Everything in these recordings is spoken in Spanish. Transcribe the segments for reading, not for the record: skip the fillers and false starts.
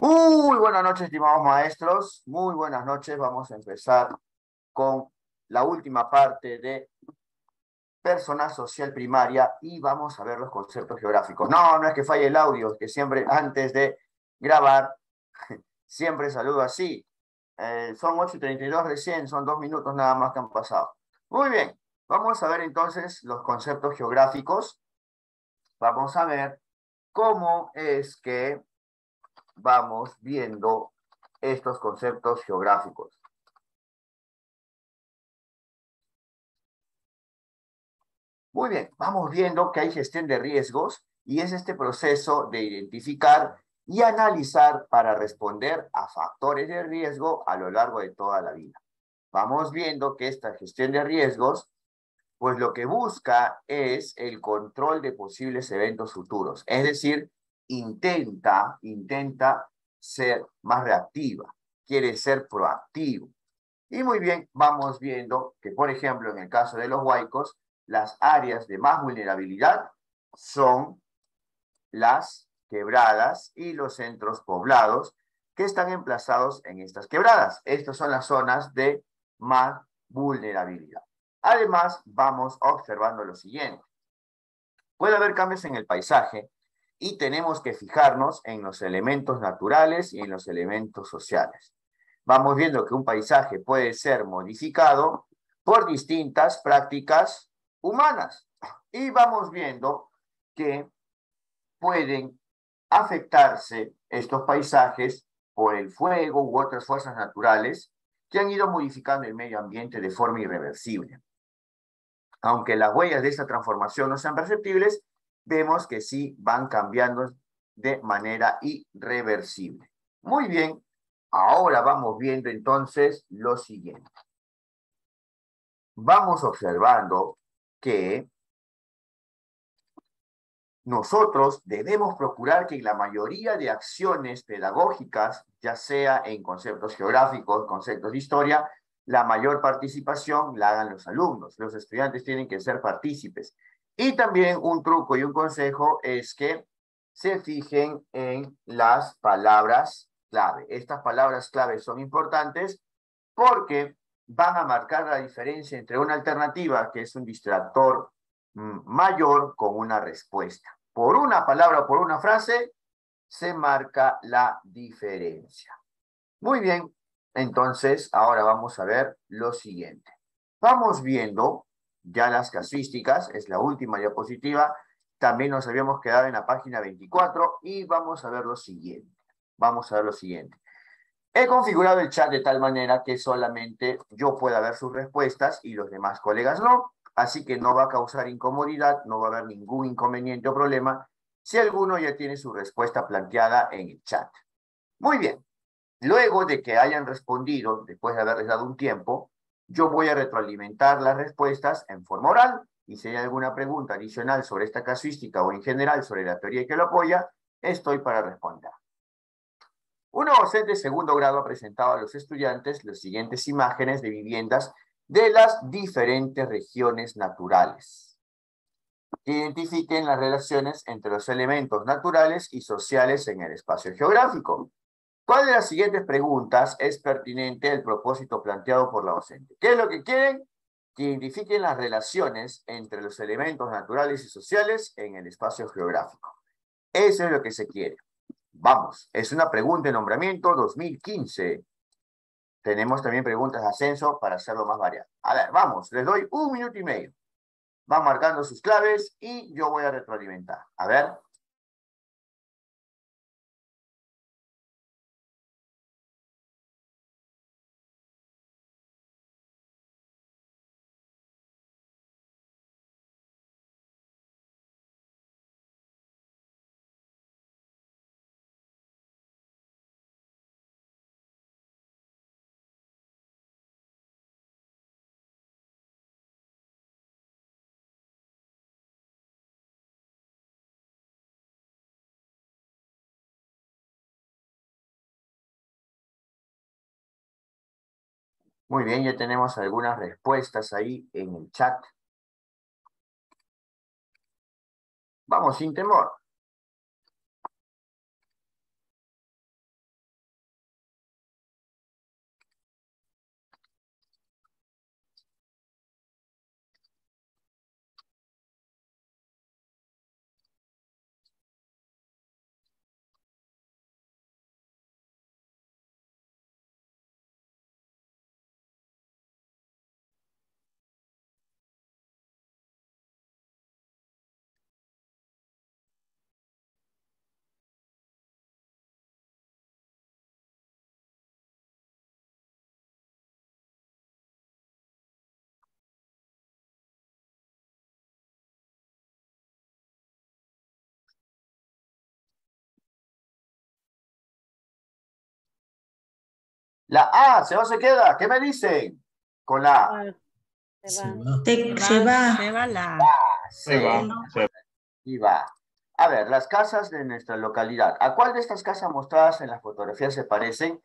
Muy buenas noches, estimados maestros. Muy buenas noches. Vamos a empezar con la última parte de personal social primaria y vamos a ver los conceptos geográficos. No, no es que falle el audio, es que siempre antes de grabar, siempre saludo así. Son 8:32 recién, son 2 minutos nada más que han pasado. Muy bien, vamos a ver entonces los conceptos geográficos. Vamos a ver cómo es que vamos viendo estos conceptos geográficos. Muy bien, vamos viendo que hay gestión de riesgos y es este proceso de identificar y analizar para responder a factores de riesgo a lo largo de toda la vida. Vamos viendo que esta gestión de riesgos, pues lo que busca es el control de posibles eventos futuros, es decir, intenta ser más reactiva, quiere ser proactivo. Y muy bien, vamos viendo que, por ejemplo, en el caso de los huaicos, las áreas de más vulnerabilidad son las quebradas y los centros poblados que están emplazados en estas quebradas. Estas son las zonas de más vulnerabilidad. Además, vamos observando lo siguiente. Puede haber cambios en el paisaje y tenemos que fijarnos en los elementos naturales y en los elementos sociales. Vamos viendo que un paisaje puede ser modificado por distintas prácticas humanas y vamos viendo que pueden afectarse estos paisajes por el fuego u otras fuerzas naturales que han ido modificando el medio ambiente de forma irreversible. Aunque las huellas de esta transformación no sean perceptibles, vemos que sí van cambiando de manera irreversible. Muy bien, ahora vamos viendo entonces lo siguiente. Vamos observando que nosotros debemos procurar que en la mayoría de acciones pedagógicas, ya sea en conceptos geográficos, conceptos de historia, la mayor participación la hagan los alumnos. Los estudiantes tienen que ser partícipes. Y también un truco y un consejo es que se fijen en las palabras clave. Estas palabras clave son importantes porque van a marcar la diferencia entre una alternativa, que es un distractor mayor, con una respuesta. Por una palabra o por una frase se marca la diferencia. Muy bien, entonces ahora vamos a ver lo siguiente. Vamos viendo ya las casuísticas, es la última diapositiva. También nos habíamos quedado en la página 24 y vamos a ver lo siguiente. Vamos a ver lo siguiente. He configurado el chat de tal manera que solamente yo pueda ver sus respuestas y los demás colegas no, así que no va a causar incomodidad, no va a haber ningún inconveniente o problema si alguno ya tiene su respuesta planteada en el chat. Muy bien, luego de que hayan respondido, después de haberles dado un tiempo, yo voy a retroalimentar las respuestas en forma oral y si hay alguna pregunta adicional sobre esta casuística o en general sobre la teoría que lo apoya, estoy para responder. Una docente de segundo grado ha presentado a los estudiantes las siguientes imágenes de viviendas de las diferentes regiones naturales. Identifiquen las relaciones entre los elementos naturales y sociales en el espacio geográfico. ¿Cuál de las siguientes preguntas es pertinente al propósito planteado por la docente? ¿Qué es lo que quieren? Que identifiquen las relaciones entre los elementos naturales y sociales en el espacio geográfico. Eso es lo que se quiere. Vamos, es una pregunta de nombramiento 2015. Tenemos también preguntas de ascenso para hacerlo más variado. A ver, vamos, les doy 1 minuto y medio. Van marcando sus claves y yo voy a retroalimentar. A ver. Muy bien, ya tenemos algunas respuestas ahí en el chat. Vamos, sin temor. La A, ¿se va o se queda? ¿Qué me dicen? Con la A. Se va. Se va la. Se va. Y va. A ver, las casas de nuestra localidad. ¿A cuál de estas casas mostradas en la fotografía se parecen?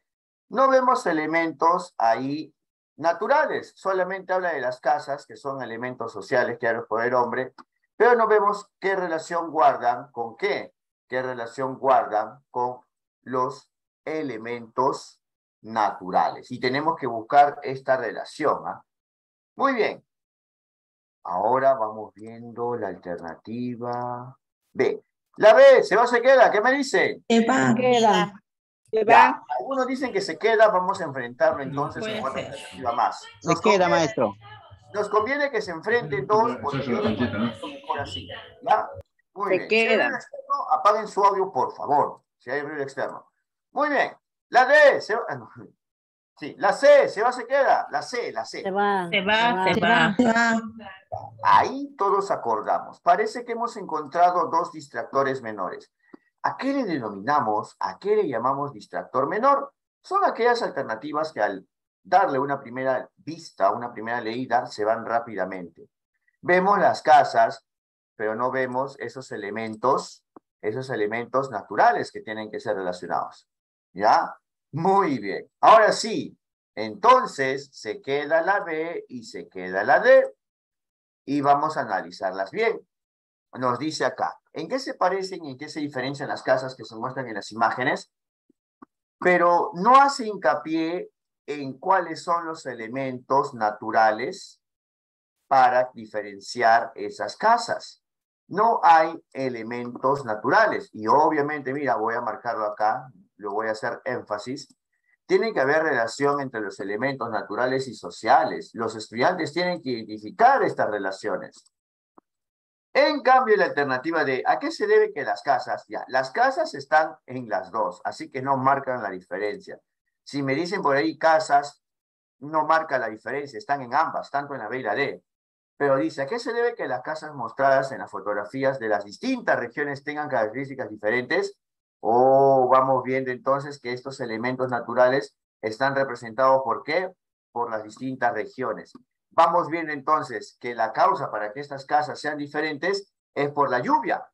No vemos elementos ahí naturales, solamente habla de las casas, que son elementos sociales creados por el hombre, pero no vemos qué relación guardan con qué relación guardan con los elementos naturales. Y tenemos que buscar esta relación. ¿Ah? Muy bien. Ahora vamos viendo la alternativa B. La B, ¿se va o se queda? ¿Qué me dicen? Se va. Queda. Se Ya, va. algunos dicen que se queda, vamos a enfrentarlo entonces con Puede otra ser. alternativa más. Se queda, maestro. Nos conviene que se enfrenten dos porque yo les contesto mejor así. ¿Ya? Muy Se bien. Si hay queda. ruido externo, apaguen su audio, por favor. Si hay ruido externo. Muy bien. La D, se va... no. Sí, la C, ¿se va o se queda? La C, la C. Se va. Se va. Ahí todos acordamos. Parece que hemos encontrado dos distractores menores. ¿A qué le denominamos, a qué le llamamos distractor menor? Son aquellas alternativas que al darle una primera vista, una primera leída, se van rápidamente. Vemos las casas, pero no vemos esos elementos naturales que tienen que ser relacionados. ¿Ya? Muy bien. Ahora sí, entonces se queda la B y se queda la D. Y vamos a analizarlas bien. Nos dice acá, ¿en qué se parecen y en qué se diferencian las casas que se muestran en las imágenes? Pero no hace hincapié en cuáles son los elementos naturales para diferenciar esas casas. No hay elementos naturales. Y obviamente, mira, voy a marcarlo acá, lo voy a hacer énfasis. Tiene que haber relación entre los elementos naturales y sociales. Los estudiantes tienen que identificar estas relaciones. En cambio, la alternativa de ¿a qué se debe que las casas? Ya, las casas están en las dos, así que no marcan la diferencia. Si me dicen por ahí casas, no marca la diferencia, están en ambas, tanto en la B y la D. Pero dice, ¿a qué se debe que las casas mostradas en las fotografías de las distintas regiones tengan características diferentes? O vamos viendo entonces que estos elementos naturales están representados ¿por qué? Por las distintas regiones. Vamos viendo entonces que la causa para que estas casas sean diferentes es por la lluvia.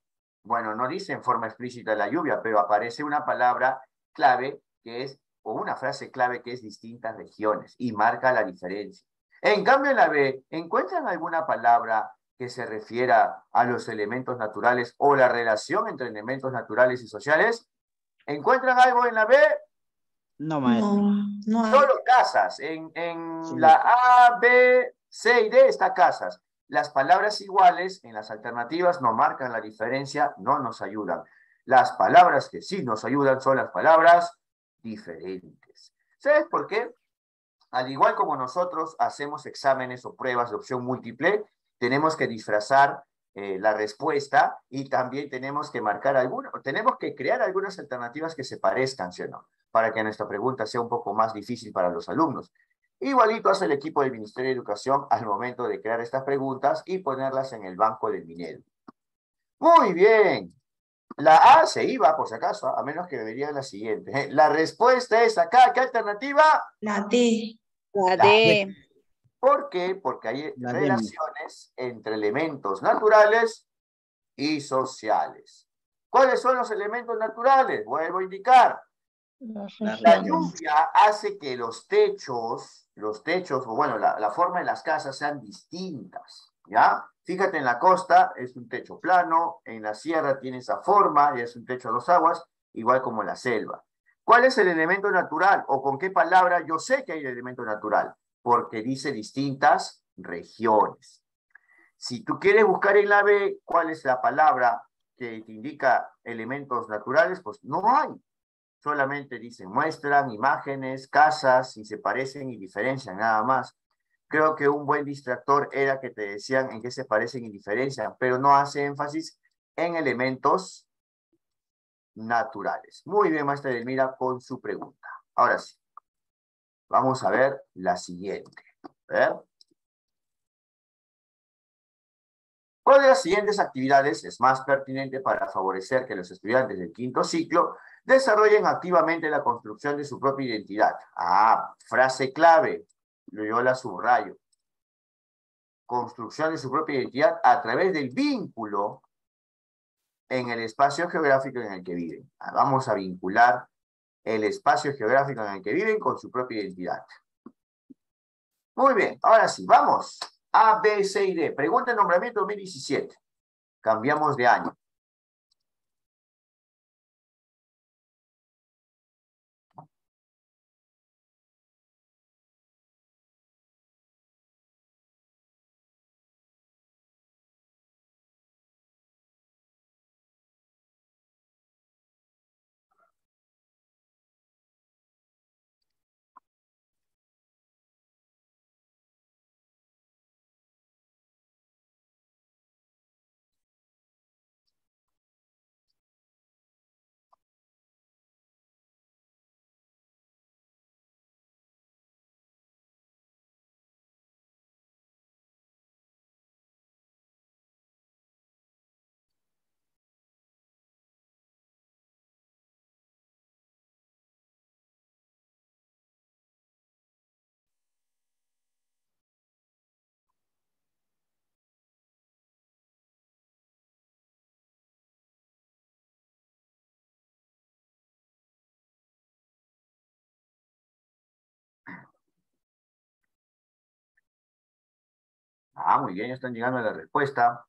Bueno, no dice en forma explícita la lluvia, pero aparece una palabra clave que es, o una frase clave que es distintas regiones y marca la diferencia. En cambio, en la B, ¿encuentran alguna palabra que se refiera a los elementos naturales o la relación entre elementos naturales y sociales? ¿Encuentran algo en la B? No, maestro. No hay. Solo casas. En Sí. la A, B, C y D está casas. Las palabras iguales en las alternativas no marcan la diferencia, no nos ayudan. Las palabras que sí nos ayudan son las palabras diferentes. ¿Sabes por qué? Al igual como nosotros hacemos exámenes o pruebas de opción múltiple, tenemos que disfrazar la respuesta y también tenemos que marcar alguna, tenemos que crear algunas alternativas que se parezcan, ¿sí o no? Para que nuestra pregunta sea un poco más difícil para los alumnos. Igualito hace el equipo del Ministerio de Educación al momento de crear estas preguntas y ponerlas en el banco del Minedu. Muy bien. La A se iba, por si acaso, a menos que debería la siguiente. La respuesta es acá. ¿Qué alternativa? La D. La D. ¿Por qué? Porque hay La D. relaciones entre elementos naturales y sociales. ¿Cuáles son los elementos naturales? Vuelvo a indicar. La lluvia hace que los techos, o bueno, la forma de las casas sean distintas, ¿ya? Fíjate, en la costa es un techo plano, en la sierra tiene esa forma y es un techo a dos aguas, igual como en la selva. ¿Cuál es el elemento natural? ¿O con qué palabra yo sé que hay el elemento natural? Porque dice distintas regiones. Si tú quieres buscar en la B cuál es la palabra que te indica elementos naturales, pues no hay. Solamente dicen, muestran imágenes, casas, y se parecen y diferencian, nada más. Creo que un buen distractor era que te decían en qué se parecen y diferencian, pero no hace énfasis en elementos naturales. Muy bien, maestra Edelmira, con su pregunta. Ahora sí, vamos a ver la siguiente. A ver. ¿Cuál de las siguientes actividades es más pertinente para favorecer que los estudiantes del quinto ciclo Desarrollen activamente la construcción de su propia identidad. Ah, frase clave. Yo la subrayo. Construcción de su propia identidad a través del vínculo en el espacio geográfico en el que viven. Vamos a vincular el espacio geográfico en el que viven con su propia identidad. Muy bien, ahora sí, vamos. A, B, C y D. Pregunta de nombramiento 2017. Cambiamos de año. Ah, muy bien, ya están llegando a la respuesta.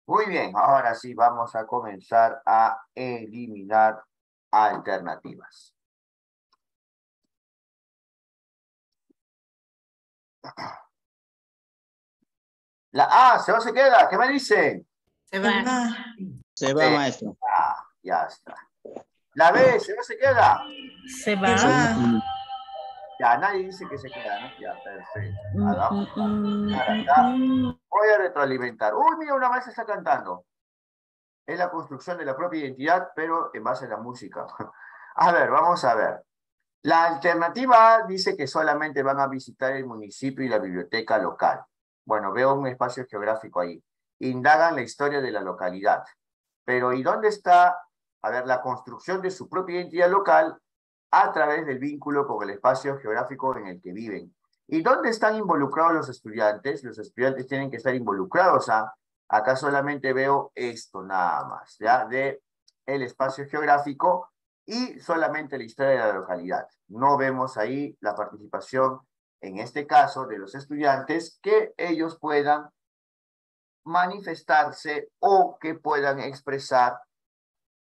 Muy bien, ahora sí vamos a comenzar a eliminar alternativas. La A, ¿se va o se queda? ¿Qué me dicen? Se va. Se va, maestro. Ah, ya está. La B, ¿se va o se queda? Se va. Ya, nadie dice que se queda, ¿no? Ya, perfecto. Ahora vamos a comenzar acá. Voy a retroalimentar. Uy, mira, una más está cantando. Es la construcción de la propia identidad, pero en base a la música. A ver, vamos a ver. La alternativa A dice que solamente van a visitar el municipio y la biblioteca local. Bueno, veo un espacio geográfico ahí. Indagan la historia de la localidad. Pero ¿y dónde está, a ver, la construcción de su propia identidad local a través del vínculo con el espacio geográfico en el que viven? ¿Y dónde están involucrados los estudiantes? Los estudiantes tienen que estar involucrados. Acá solamente veo esto nada más, ¿ya? De el espacio geográfico y solamente la historia de la localidad. No vemos ahí la participación, en este caso, de los estudiantes, que ellos puedan manifestarse o que puedan expresar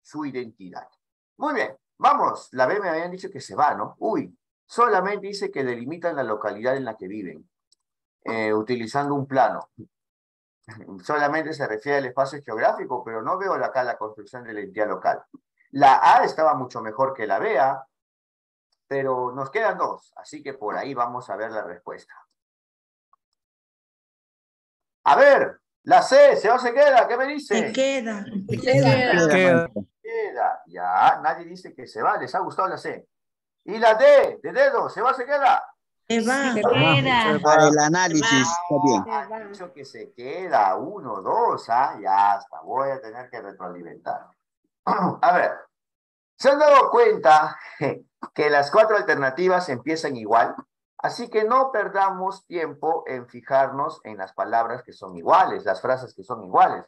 su identidad. Muy bien, vamos. La B me habían dicho que se va, ¿no? Uy, solamente dice que delimitan la localidad en la que viven, utilizando un plano. Solamente se refiere al espacio geográfico, pero no veo acá la construcción de la identidad local. La A estaba mucho mejor que la B, pero nos quedan dos, así que por ahí vamos a ver la respuesta. A ver, la C, ¿se va o se queda? ¿Qué me dice? Se queda. Queda. Ya, nadie dice que se va, les ha gustado la C. ¿Y la D, de dedo, se va o se queda? Se va. Se queda. Para el análisis, está bien. Han dicho que se queda, 1, 2, ya está, voy a tener que retroalimentar. A ver, ¿se han dado cuenta que las 4 alternativas empiezan igual? Así que no perdamos tiempo en fijarnos en las palabras que son iguales, las frases que son iguales.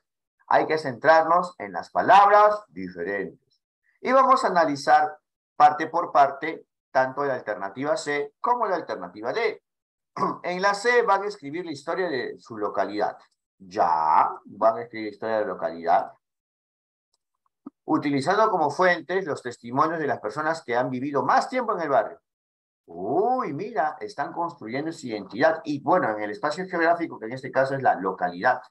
Hay que centrarnos en las palabras diferentes. Y vamos a analizar parte por parte tanto la alternativa C como la alternativa D. En la C van a escribir la historia de su localidad. Ya, van a escribir la historia de la localidad, utilizando como fuentes los testimonios de las personas que han vivido más tiempo en el barrio. Uy, mira, están construyendo su identidad. Y bueno, en el espacio geográfico, que en este caso es la localidad.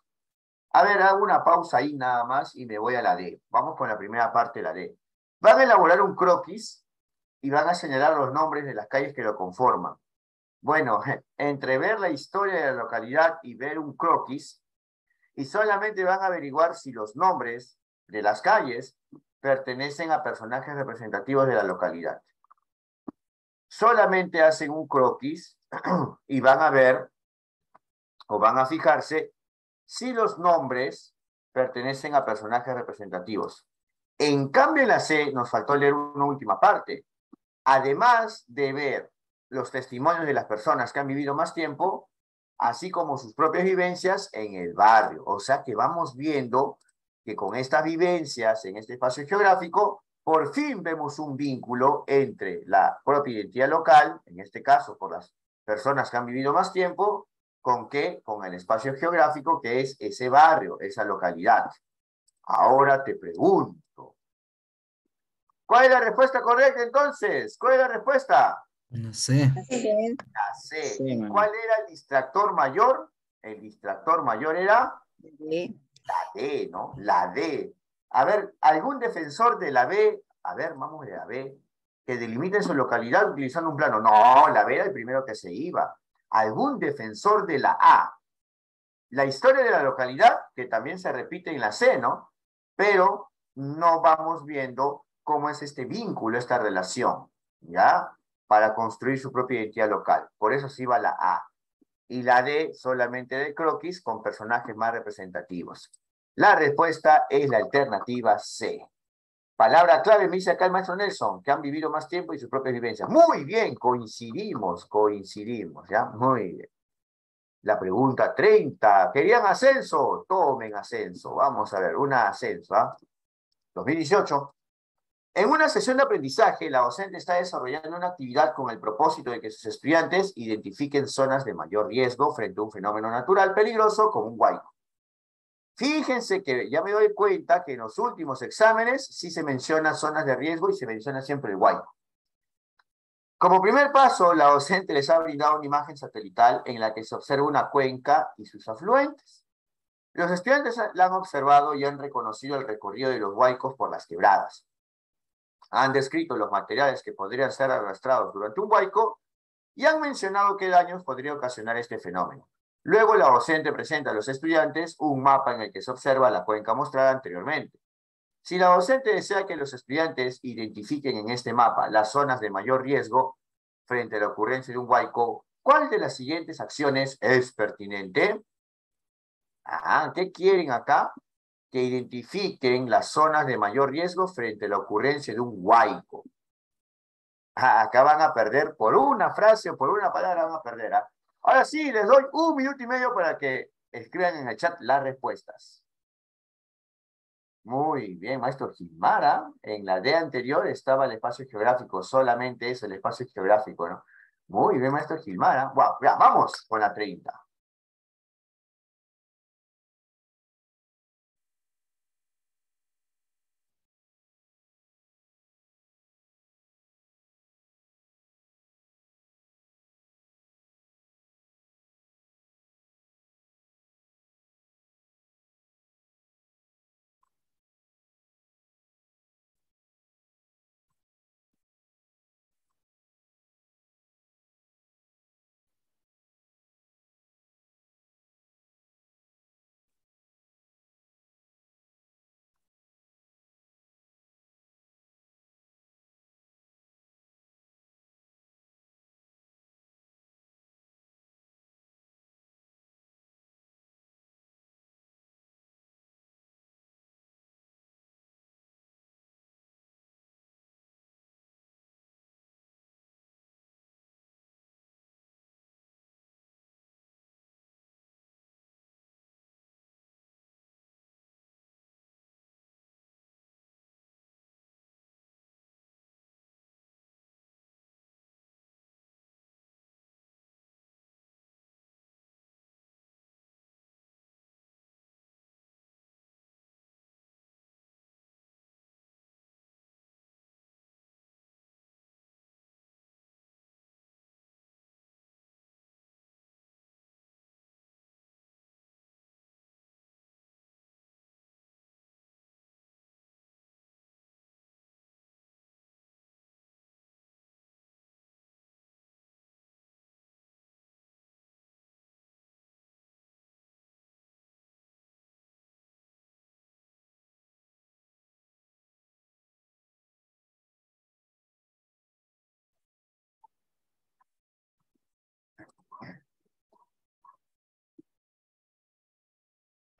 A ver, hago una pausa ahí nada más y me voy a la D. Vamos con la primera parte de la D. Van a elaborar un croquis y van a señalar los nombres de las calles que lo conforman. Bueno, entre ver la historia de la localidad y ver un croquis, y solamente van a averiguar si los nombres de las calles pertenecen a personajes representativos de la localidad. Solamente hacen un croquis y van a ver o van a fijarse si los nombres pertenecen a personajes representativos. En cambio, en la C nos faltó leer una última parte. Además de ver los testimonios de las personas que han vivido más tiempo, así como sus propias vivencias en el barrio. O sea que vamos viendo que con estas vivencias en este espacio geográfico, por fin vemos un vínculo entre la propia identidad local, en este caso por las personas que han vivido más tiempo, ¿con qué? Con el espacio geográfico que es ese barrio, esa localidad. Ahora te pregunto, ¿cuál es la respuesta correcta entonces? ¿Cuál es la respuesta? No sé. Sí. La C. Sí, ¿Y ma'am. cuál era el distractor mayor? El distractor mayor era Sí. la D, ¿no? La D. A ver, ¿algún defensor de la B? A ver, vamos de la B. Que delimite su localidad utilizando un plano. No, la B era el primero que se iba. ¿Algún defensor de la A? La historia de la localidad, que también se repite en la C, ¿no? Pero no vamos viendo cómo es este vínculo, esta relación, ¿ya? Para construir su propia identidad local. Por eso se iba la A. Y la D solamente de croquis con personajes más representativos. La respuesta es la alternativa C. Palabra clave, me dice acá el maestro Nelson, que han vivido más tiempo y sus propias vivencias. Muy bien, coincidimos, ¿ya? Muy bien. La pregunta 30. ¿Querían ascenso? Tomen ascenso. Vamos a ver, una ascenso, ¿ah? 2018. En una sesión de aprendizaje, la docente está desarrollando una actividad con el propósito de que sus estudiantes identifiquen zonas de mayor riesgo frente a un fenómeno natural peligroso como un huaico. Fíjense que ya me doy cuenta que en los últimos exámenes sí se mencionan zonas de riesgo y se menciona siempre el huaico. Como primer paso, la docente les ha brindado una imagen satelital en la que se observa una cuenca y sus afluentes. Los estudiantes la han observado y han reconocido el recorrido de los huaicos por las quebradas. Han descrito los materiales que podrían ser arrastrados durante un huaico y han mencionado qué daños podría ocasionar este fenómeno. Luego la docente presenta a los estudiantes un mapa en el que se observa la cuenca mostrada anteriormente. Si la docente desea que los estudiantes identifiquen en este mapa las zonas de mayor riesgo frente a la ocurrencia de un huaico, ¿cuál de las siguientes acciones es pertinente? ¿Qué quieren acá? Que identifiquen las zonas de mayor riesgo frente a la ocurrencia de un huaico. Acá van a perder por una frase o por una palabra, van a perder. Ahora sí, les doy 1 minuto y medio para que escriban en el chat las respuestas. Muy bien, maestro Gilmara. En la D anterior estaba el espacio geográfico, solamente eso, el espacio geográfico, ¿no? Muy bien, maestro Gilmara. Wow, ya, vamos con la 30.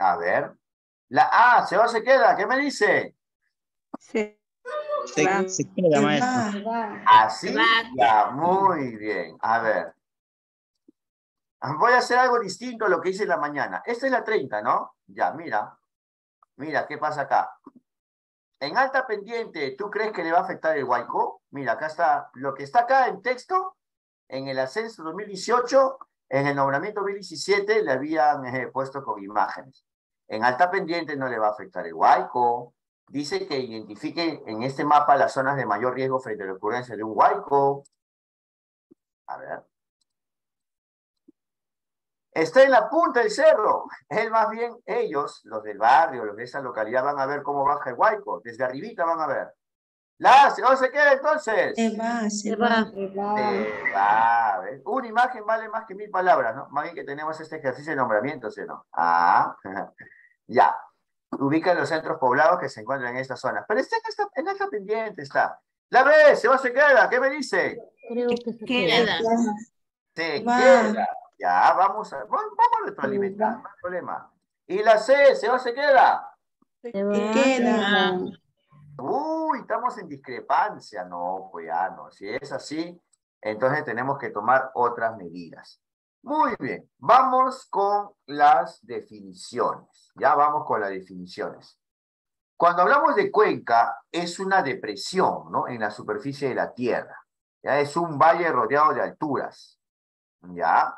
A ver. La A, se queda. ¿Qué me dice? Se Se queda, maestro. va. Así, va. ya, muy bien. A ver. Voy a hacer algo distinto a lo que hice en la mañana. Esta es la 30, ¿no? Ya, mira. Mira, ¿qué pasa acá? En alta pendiente, ¿tú crees que le va a afectar el huaico? Mira, acá está, lo que está acá en texto, en el ascenso 2018, en el nombramiento 2017 le habían puesto con imágenes. En alta pendiente no le va a afectar el huaico. Dice que identifique en este mapa las zonas de mayor riesgo frente a la ocurrencia de un huaico. A ver. Está en la punta del cerro. Él más bien, ellos, los del barrio, los de esa localidad, van a ver cómo baja el huaico. Desde arribita van a ver. ¿Dónde se queda entonces? Se va, Se va. Se va. ¿Ves? Una imagen vale más que 1000 palabras, ¿no? Más bien que tenemos este ejercicio de nombramiento, ¿sí o no? Ah, ya. Ubica los centros poblados que se encuentran en esta zona. Pero está en esta pendiente, está. La B, se queda. ¿Qué me dice? Creo que se Queda. queda. Se Va. queda. Ya, vamos a retroalimentar, no hay problema. Y la C, se queda. Se Se va. queda. Uy, estamos en discrepancia. No, pues ya no. Si es así, entonces tenemos que tomar otras medidas. Muy bien, vamos con las definiciones. Ya vamos con las definiciones. Cuando hablamos de cuenca, es una depresión, ¿no? En la superficie de la Tierra. Ya es un valle rodeado de alturas. ¿Ya?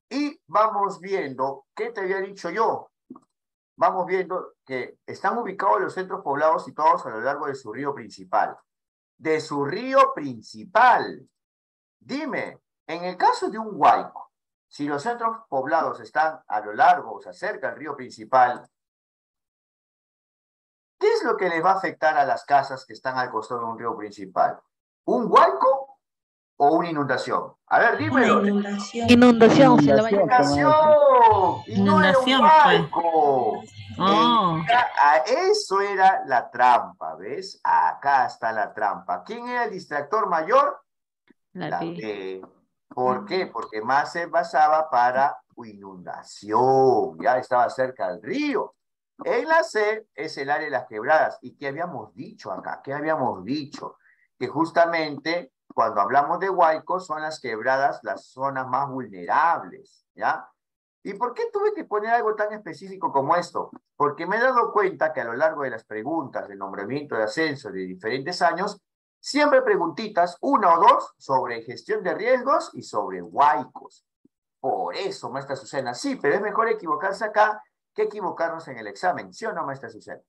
Y vamos viendo, ¿qué te había dicho yo? Vamos viendo que están ubicados los centros poblados situados a lo largo de su río principal. De su río principal. Dime, en el caso de un huaico, si los centros poblados están a lo largo, o sea, cerca del río principal, ¿qué es lo que les va a afectar a las casas que están al costado de un río principal? ¿Un huaico o una inundación? A ver, Una dímelo. inundación. Inundación, se le va a Inundación, ¡Inundación! Y no era un Inundación, pues. huaico. Oh, Eso era la trampa, ¿ves? Acá está la trampa. ¿Quién era el distractor mayor? la B. B. ¿Por qué? Porque más se basaba para inundación, ya estaba cerca del río. En la C es el área de las quebradas. ¿Y qué habíamos dicho acá? ¿Qué habíamos dicho? Que justamente cuando hablamos de huaicos son las quebradas las zonas más vulnerables, ¿ya? ¿Y por qué tuve que poner algo tan específico como esto? Porque me he dado cuenta que a lo largo de las preguntas de nombramiento de ascenso de diferentes años, siempre preguntitas, una o dos, sobre gestión de riesgos y sobre huaicos. Por eso, maestra Susana, sí, pero es mejor equivocarse acá que equivocarnos en el examen, ¿sí o no, maestra Susana?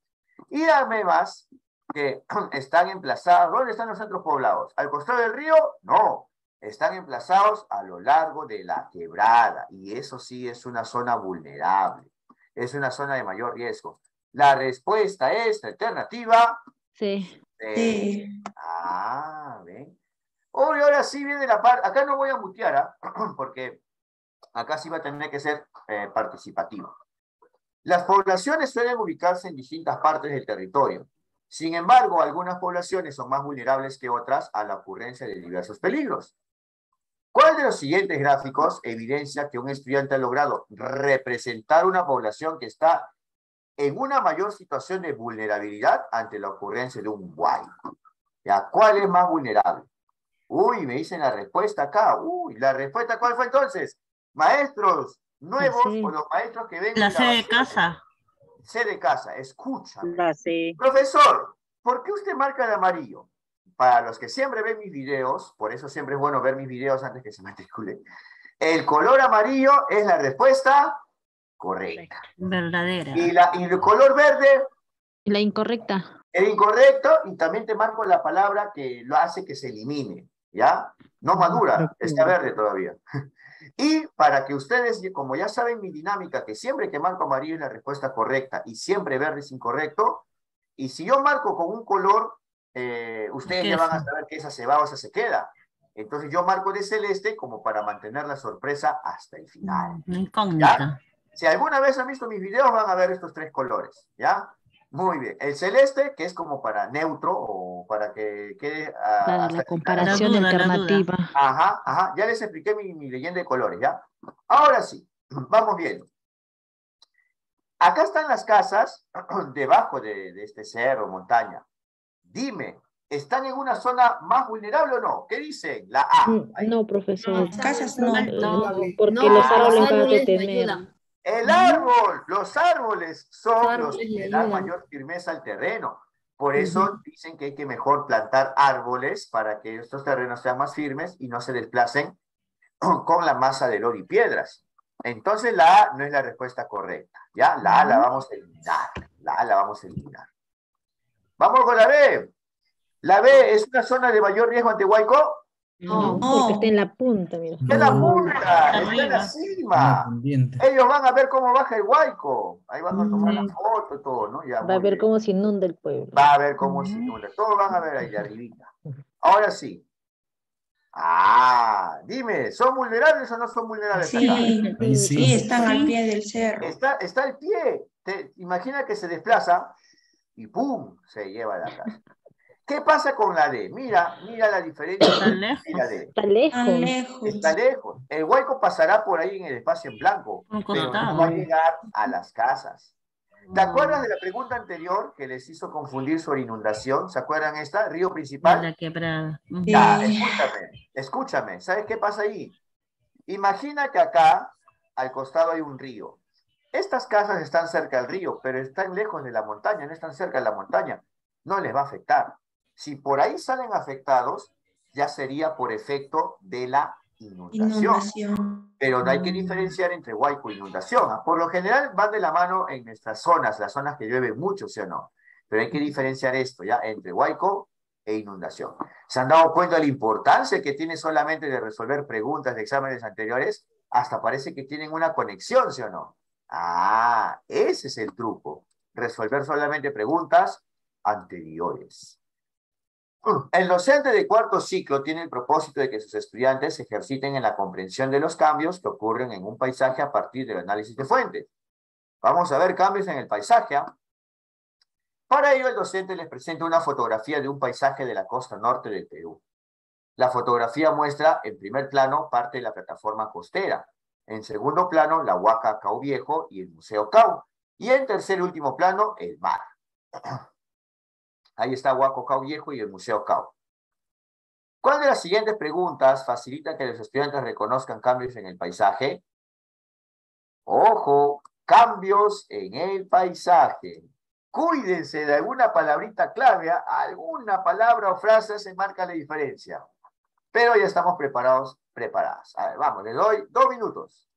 Y además que están emplazados, ¿dónde están los centros poblados? ¿Al costado del río? No, están emplazados a lo largo de la quebrada, y eso sí es una zona vulnerable, es una zona de mayor riesgo. La respuesta es la alternativa. Sí. Sí. ¿Ven? Hoy ahora sí viene la parte, acá no voy a mutear, ¿ah? Porque acá sí va a tener que ser participativo. Las poblaciones suelen ubicarse en distintas partes del territorio. Sin embargo, algunas poblaciones son más vulnerables que otras a la ocurrencia de diversos peligros. ¿Cuál de los siguientes gráficos evidencia que un estudiante ha logrado representar una población que está en una mayor situación de vulnerabilidad ante la ocurrencia de un huaico? ¿Ya? ¿Cuál es más vulnerable? Uy, me dicen la respuesta acá. Uy, ¿la respuesta cuál fue entonces? Maestros nuevos o los maestros que ven La C de grabaciones. casa. C de casa, escúchame. La C. Profesor, ¿por qué usted marca de amarillo? Para los que siempre ven mis videos, por eso siempre es bueno ver mis videos antes que se matricule. El color amarillo es la respuesta correcta. Verdadera. Y el color verde, La incorrecta. el incorrecto, y también te marco la palabra que lo hace que se elimine, ¿ya? No madura, está verde todavía. Y para que ustedes, como ya saben mi dinámica, que siempre que marco amarillo es la respuesta correcta y siempre verde es incorrecto, y si yo marco con un color, ustedes ya van a saber que esa se va o esa se queda. Entonces yo marco de celeste como para mantener la sorpresa hasta el final. Incógnita. ¿Ya? Si alguna vez han visto mis videos van a ver estos tres colores, ¿ya? Muy bien. El celeste, que es como para neutro o para que quede... Para la comparación alternativa. Ajá, ajá. Ya les expliqué mi leyenda de colores, ¿ya? Ahora sí, vamos viendo. Acá están las casas debajo de este cerro, montaña. Dime, ¿están en una zona más vulnerable o no? ¿Qué dicen? La A. Ahí. No, profesor. Las casas no. Porque No, los árboles los van a árboles le detener. ayudan. El árbol, los árboles son los árboles que le le dan ayudan. mayor firmeza al terreno. Por eso dicen que hay que mejor plantar árboles para que estos terrenos sean más firmes y no se desplacen con la masa de lodo y piedras. Entonces la A no es la respuesta correcta. ¿Ya? La A la vamos a eliminar. La A la vamos a eliminar. Vamos con la B. La B es una zona de mayor riesgo ante Huayco. No, No. porque está en la punta, mira. Está en la punta, está en la Una cima. pendiente. Ellos van a ver cómo baja el Huayco. Ahí van a tomar la foto y todo, ¿no? Ya, Va a muy ver bien. cómo se inunda el pueblo. Va a ver cómo se inunda. Todos van a ver ahí de arribita. Ahora sí. Ah, dime, ¿son vulnerables o no son vulnerables acá? Sí, Ahí sí. sí, están al pie del cerro. Está el pie. Imagina que se desplaza y ¡pum! Se lleva a la casa. ¿Qué pasa con la D? Mira la diferencia. Está lejos. Mira D. Está lejos. Tan lejos. Está lejos. El Huayco pasará por ahí en el espacio en blanco, Un pero no connotado. va a llegar a las casas. ¿Te acuerdas de la pregunta anterior que les hizo confundir sobre inundación? ¿Se acuerdan esta? Río De principal. la quebrada. Ya, Sí. escúchame. ¿Sabes qué pasa ahí? Imagina que acá, al costado hay un río. Estas casas están cerca del río, pero están lejos de la montaña, no están cerca de la montaña. No les va a afectar. Si por ahí salen afectados, ya sería por efecto de la inundación. Inundación. Pero no hay que diferenciar entre huaico e inundación. Por lo general van de la mano en nuestras zonas, las zonas que llueve mucho, ¿sí o no? Pero hay que diferenciar esto, ¿ya? Entre huaico e inundación. ¿Se han dado cuenta de la importancia que tiene solamente de resolver preguntas de exámenes anteriores? Hasta parece que tienen una conexión, ¿sí o no? Ah, ese es el truco. Resolver solamente preguntas anteriores. El docente de cuarto ciclo tiene el propósito de que sus estudiantes se ejerciten en la comprensión de los cambios que ocurren en un paisaje a partir del análisis de fuentes. Vamos a ver cambios en el paisaje. Para ello, el docente les presenta una fotografía de un paisaje de la costa norte del Perú. La fotografía muestra, en primer plano, parte de la plataforma costera. En segundo plano, la Huaca Cau Viejo y el Museo Cau. Y en tercer y último plano, el mar. Ahí está Huaco Cau Viejo y el Museo Cau. ¿Cuál de las siguientes preguntas facilita que los estudiantes reconozcan cambios en el paisaje? Ojo, cambios en el paisaje. Cuídense de alguna palabrita clave, alguna palabra o frase se marca la diferencia. Pero ya estamos preparadas. A ver, vamos, les doy 2 minutos.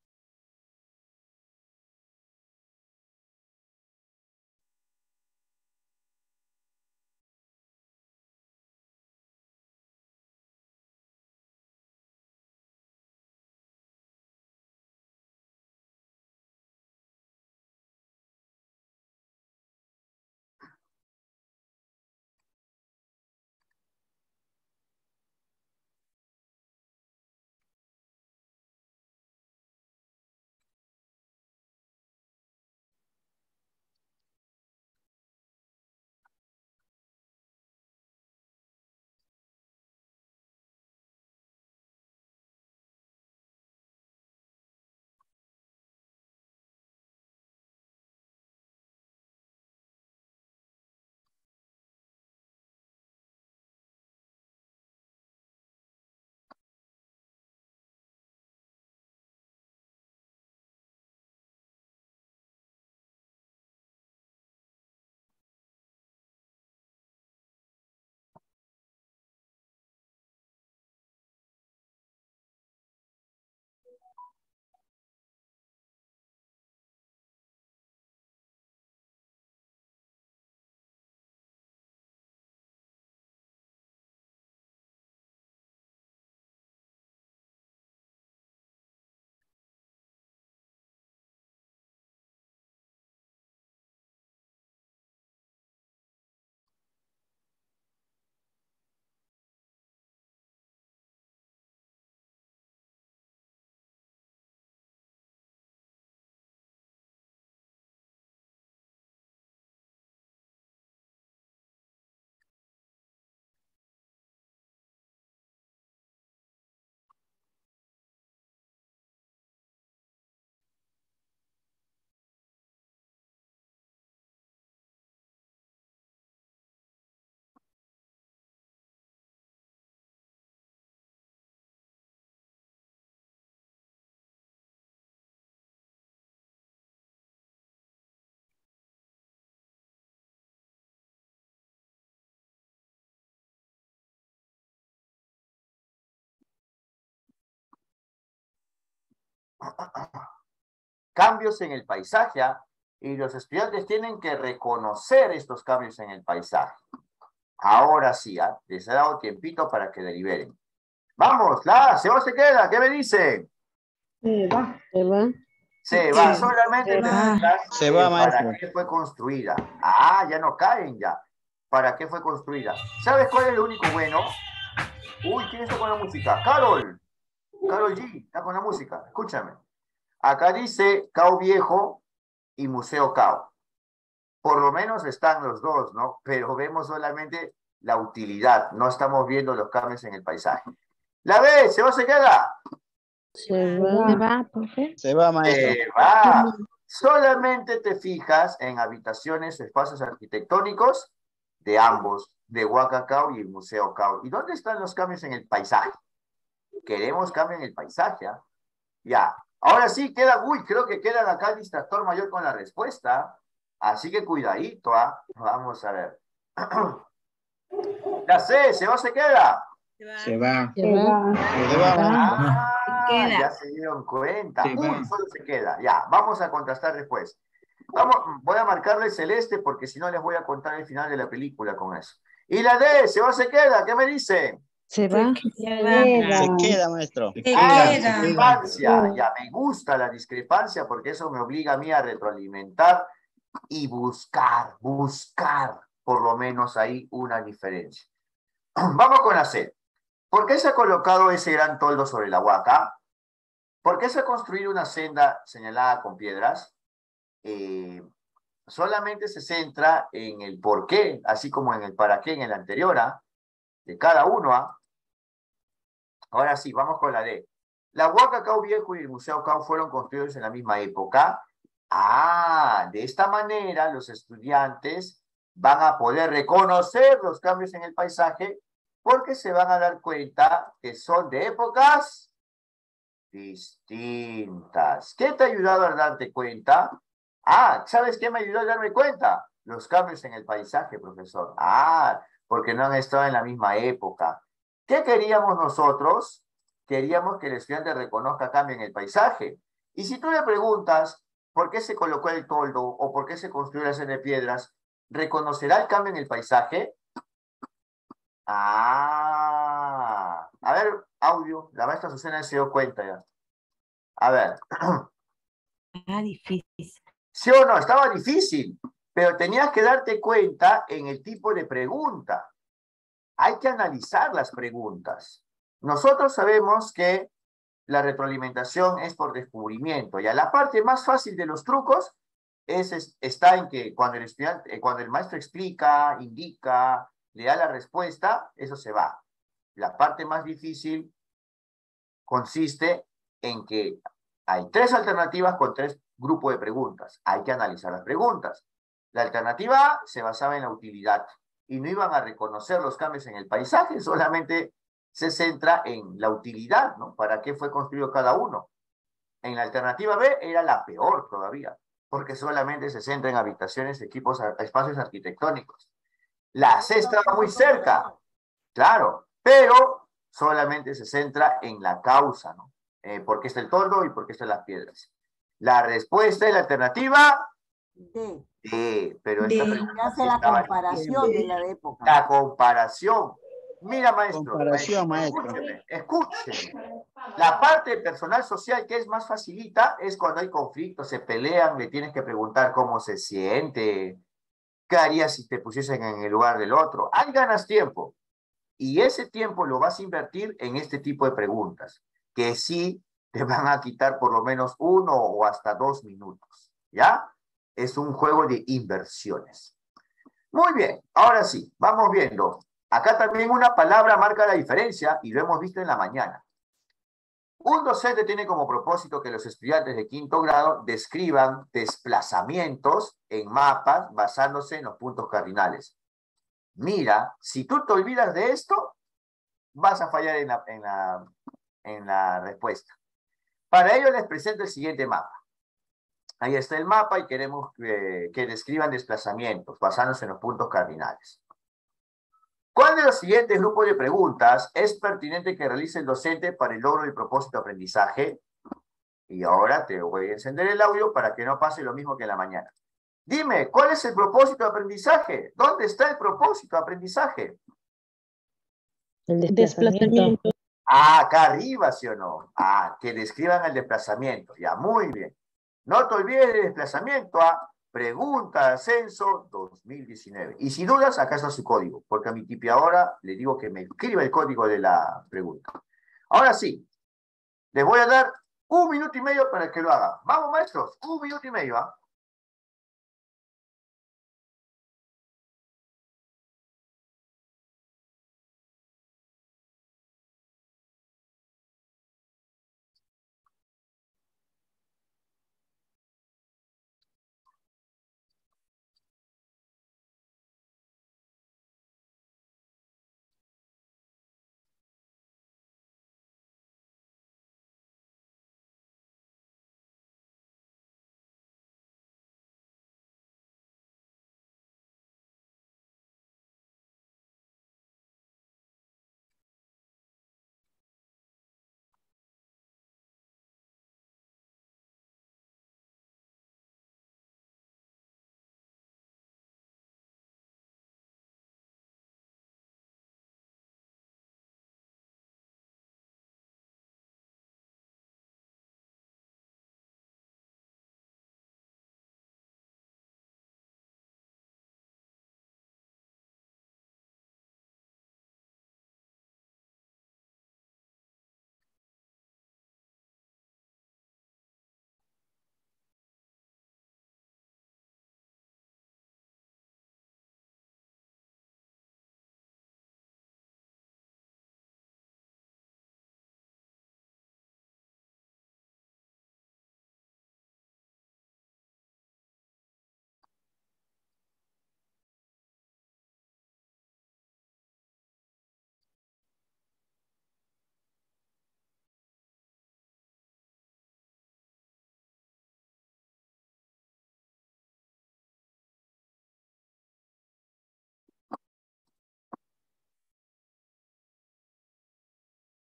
Cambios en el paisaje, ¿ah? Y los estudiantes tienen que reconocer estos cambios en el paisaje. Ahora sí, ¿ah? Les he dado tiempito para que deliberen. Vamos, ¿se va o se queda? ¿Qué me dicen? Se va. Se va, solamente Se me va. digas, Se va, ¿para maestro. qué fue construida? Ah, ya no caen ya. ¿Para qué fue construida? ¿Sabes cuál es lo único bueno? Uy, ¿quién está con la música? Carol G, está con la música, escúchame. Acá dice Cao Viejo y Museo Cao. Por lo menos están los dos, ¿no? Pero vemos solamente la utilidad, no estamos viendo los cambios en el paisaje. ¿La ves? ¿Se va o se queda? Se va. profe. Se va, maestro. Se va. Solamente te fijas en habitaciones, espacios arquitectónicos de ambos, de Huaca Cao y el Museo Cao. ¿Y dónde están los cambios en el paisaje? Queremos cambio en el paisaje, ¿eh? Ya. Ahora sí, creo que queda acá el distractor mayor con la respuesta. Así que cuidadito, ¿ah? Vamos a ver. Ya sé, ¿se va o se queda? Se va. Se va. Se va, maestro. Queda. Ya se dieron cuenta. Se va. Solo se queda. Ya, vamos a contrastar después. Voy a marcarle celeste porque si no les voy a contar el final de la película con eso. Y la D, ¿se va o se queda? ¿Qué me dicen? Se va. Se queda, maestro. Se La queda. discrepancia. Ya me gusta la discrepancia porque eso me obliga a mí a retroalimentar y buscar por lo menos ahí una diferencia. Vamos con la C. ¿Por qué se ha colocado ese gran toldo sobre la Huaca? ¿Por qué se ha construido una senda señalada con piedras? Solamente se centra en el por qué, así como en el para qué en el anterior, de cada uno. Ahora sí, vamos con la D. La Huaca Cao Viejo y el Museo Cao fueron construidos en la misma época. De esta manera los estudiantes van a poder reconocer los cambios en el paisaje porque se van a dar cuenta que son de épocas distintas. ¿Qué te ha ayudado a darte cuenta? ¿Sabes qué me ayudó a darme cuenta? Los cambios en el paisaje, profesor. Porque no han estado en la misma época. ¿Qué queríamos nosotros? Queríamos que el estudiante reconozca cambio en el paisaje. Y si tú le preguntas por qué se colocó el toldo o por qué se construyó la senda de piedras, ¿reconocerá el cambio en el paisaje? A ver, audio. La maestra Susana se dio cuenta ya. A ver. Difícil. ¿Sí o no? Estaba difícil, pero tenías que darte cuenta en el tipo de pregunta. Hay que analizar las preguntas. Nosotros sabemos que la retroalimentación es por descubrimiento. Ya la parte más fácil de los trucos está en que cuando el maestro explica, indica, le da la respuesta, eso se va. La parte más difícil consiste en que hay 3 alternativas con 3 grupos de preguntas. Hay que analizar las preguntas. La alternativa A se basaba en la utilidad y no iban a reconocer los cambios en el paisaje, solamente se centra en la utilidad, ¿no? ¿Para qué fue construido cada uno? En la alternativa B era la peor todavía, porque solamente se centra en habitaciones, equipos, espacios arquitectónicos. La C estaba muy cerca, claro, pero solamente se centra en la causa, ¿no? ¿Por qué está el toldo y por qué están las piedras? La respuesta es la alternativa D, pero esta pregunta hace la comparación de la época. La comparación. Mira, maestro. Comparación, maestro. Escúcheme. La parte personal social que es más facilita es cuando hay conflictos, se pelean, le tienes que preguntar cómo se siente, qué harías si te pusiesen en el lugar del otro. Ahí ganas tiempo. Y ese tiempo lo vas a invertir en este tipo de preguntas, que sí te van a quitar por lo menos 1 o hasta 2 minutos. ¿Ya? Es un juego de inversiones. Muy bien, ahora sí, vamos viendo. Acá también una palabra marca la diferencia y lo hemos visto en la mañana. Un docente tiene como propósito que los estudiantes de 5º grado describan desplazamientos en mapas basándose en los puntos cardinales. Mira, si tú te olvidas de esto, vas a fallar en la respuesta. Para ello les presento el siguiente mapa. Ahí está el mapa y queremos que describan desplazamientos basándose en los puntos cardinales. ¿Cuál de los siguientes grupos de preguntas es pertinente que realice el docente para el logro del propósito de aprendizaje? Y ahora te voy a encender el audio para que no pase lo mismo que en la mañana. Dime, ¿cuál es el propósito de aprendizaje? ¿Dónde está el propósito de aprendizaje? El desplazamiento. Ah, acá arriba, ¿sí o no? Ah, que describan el desplazamiento. Ya, muy bien. No te olvides del desplazamiento a pregunta de ascenso 2019. Y si dudas, acá está su código, porque a mi tipeadora le digo que me escriba el código de la pregunta. Ahora sí, les voy a dar 1 minuto y medio para que lo hagan. Vamos, maestros, 1 minuto y medio, ¿ah?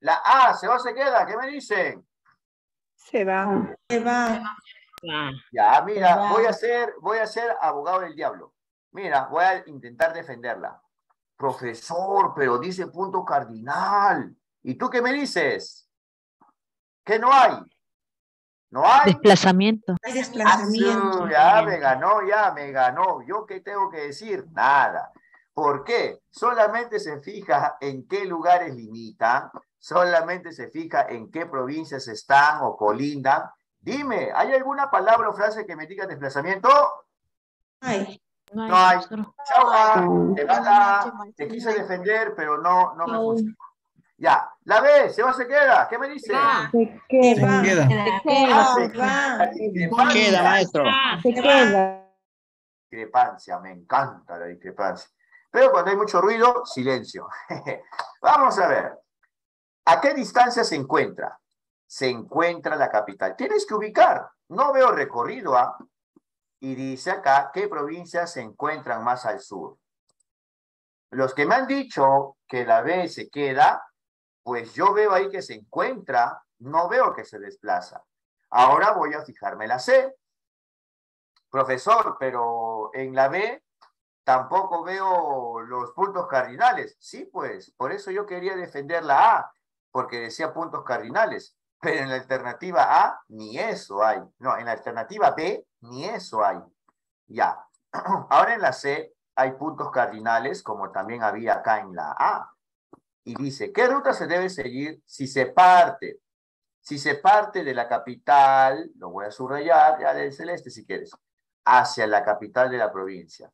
La A, ¿se va o se queda? ¿Qué me dicen? Se va. Se va. Ya, mira, voy a ser abogado del diablo. Mira, voy a intentar defenderla. Profesor, pero dice punto cardinal. ¿Y tú qué me dices? ¿Qué no hay? ¿No hay? Desplazamiento. Hay desplazamiento. Ya me ganó. ¿Yo qué tengo que decir? Nada. ¿Por qué? Solamente se fija en qué lugares limitan, solamente se fija en qué provincias están o colindan. Dime, ¿hay alguna palabra o frase que me diga desplazamiento? Ay. No hay. Chau, te va la, te quise defender, pero no me funciona. Ya, la B, ¿se va o se queda? ¿Qué me dice? Se Se va. Queda. Se va. Queda, maestro. Se queda. Discrepancia, me encanta la discrepancia. Pero cuando hay mucho ruido, silencio. Vamos a ver. ¿A qué distancia se encuentra? Se encuentra la capital. Tienes que ubicar. No veo recorrido, ¿ah? Y dice acá, ¿qué provincias se encuentran más al sur? Los que me han dicho que la B se queda, pues yo veo ahí que se encuentra, no veo que se desplaza. Ahora voy a fijarme la C. Profesor, pero en la B tampoco veo los puntos cardinales. Sí, pues, por eso yo quería defender la A, porque decía puntos cardinales. Pero en la alternativa A, ni eso hay. No, en la alternativa B, ni eso hay. Ya. Ahora en la C hay puntos cardinales, como también había acá en la A. Y dice, ¿qué ruta se debe seguir si se parte? Si se parte de la capital, lo voy a subrayar, ya del celeste si quieres, hacia la capital de la provincia.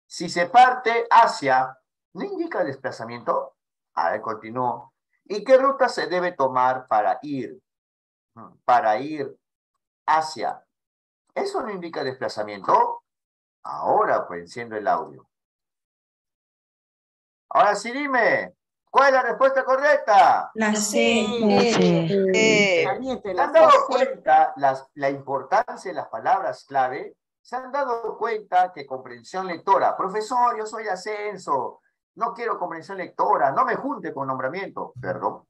Si se parte hacia, ¿no indica desplazamiento? A ver, continúo. ¿Y qué ruta se debe tomar para ir? Para ir hacia. ¿Eso no indica desplazamiento? Ahora pues enciendo el audio. Ahora sí dime, ¿cuál es la respuesta correcta? La C. ¿Se han dado cuenta la importancia de las palabras clave? ¿Se han dado cuenta que comprensión lectora? Profesor, yo soy Ascenso, no quiero comprensión lectora, no me junte con nombramiento. Perdón,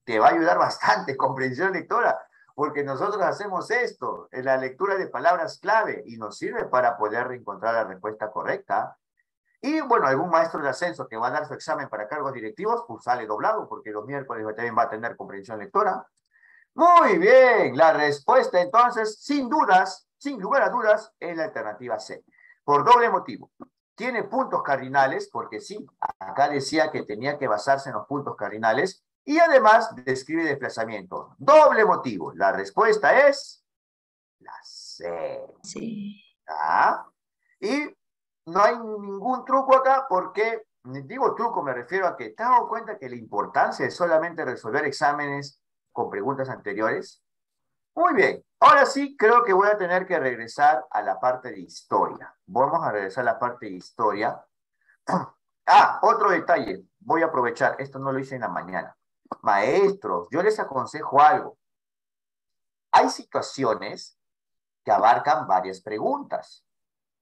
te va a ayudar bastante comprensión lectora, porque nosotros hacemos esto en la lectura de palabras clave y nos sirve para poder encontrar la respuesta correcta. Y bueno, algún maestro de ascenso que va a dar su examen para cargos directivos, pues sale doblado, porque los miércoles también va a tener comprensión lectora. Muy bien, la respuesta entonces, sin dudas, sin lugar a dudas, es la alternativa C. Por doble motivo. Tiene puntos cardinales, porque sí, acá decía que tenía que basarse en los puntos cardinales, y además describe desplazamiento. Doble motivo. La respuesta es la C. Sí. ¿Ah? Y no hay ningún truco acá porque, digo truco, me refiero a que te has dado cuenta que la importancia es solamente resolver exámenes con preguntas anteriores. Muy bien, ahora sí creo que voy a tener que regresar a la parte de historia. Vamos a regresar a la parte de historia. Ah, otro detalle, voy a aprovechar, esto no lo hice en la mañana. Maestros, yo les aconsejo algo. Hay situaciones que abarcan varias preguntas.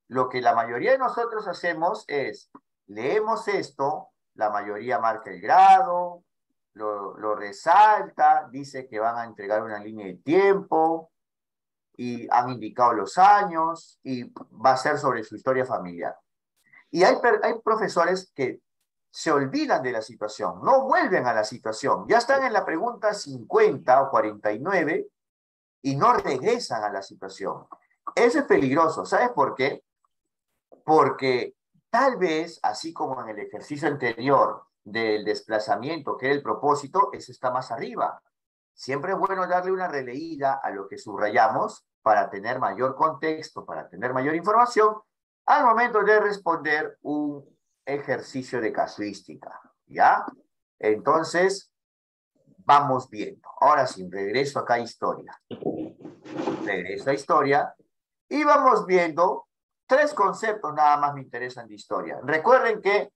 Lo que la mayoría de nosotros hacemos es, leemos esto, la mayoría marca el grado, lo resalta, dice que van a entregar una línea de tiempo y han indicado los años y va a ser sobre su historia familiar. Y hay profesores que se olvidan de la situación, no vuelven a la situación, ya están en la pregunta 50 o 49 y no regresan a la situación. Eso es peligroso, ¿sabes por qué? Porque tal vez, así como en el ejercicio anterior del desplazamiento, que era el propósito, eso está más arriba. Siempre es bueno darle una releída a lo que subrayamos para tener mayor contexto, para tener mayor información, al momento de responder un ejercicio de casuística, ¿ya? Entonces, vamos viendo. Ahora sí, regreso acá a historia. Regreso a historia y vamos viendo tres conceptos nada más me interesan de historia. Recuerden que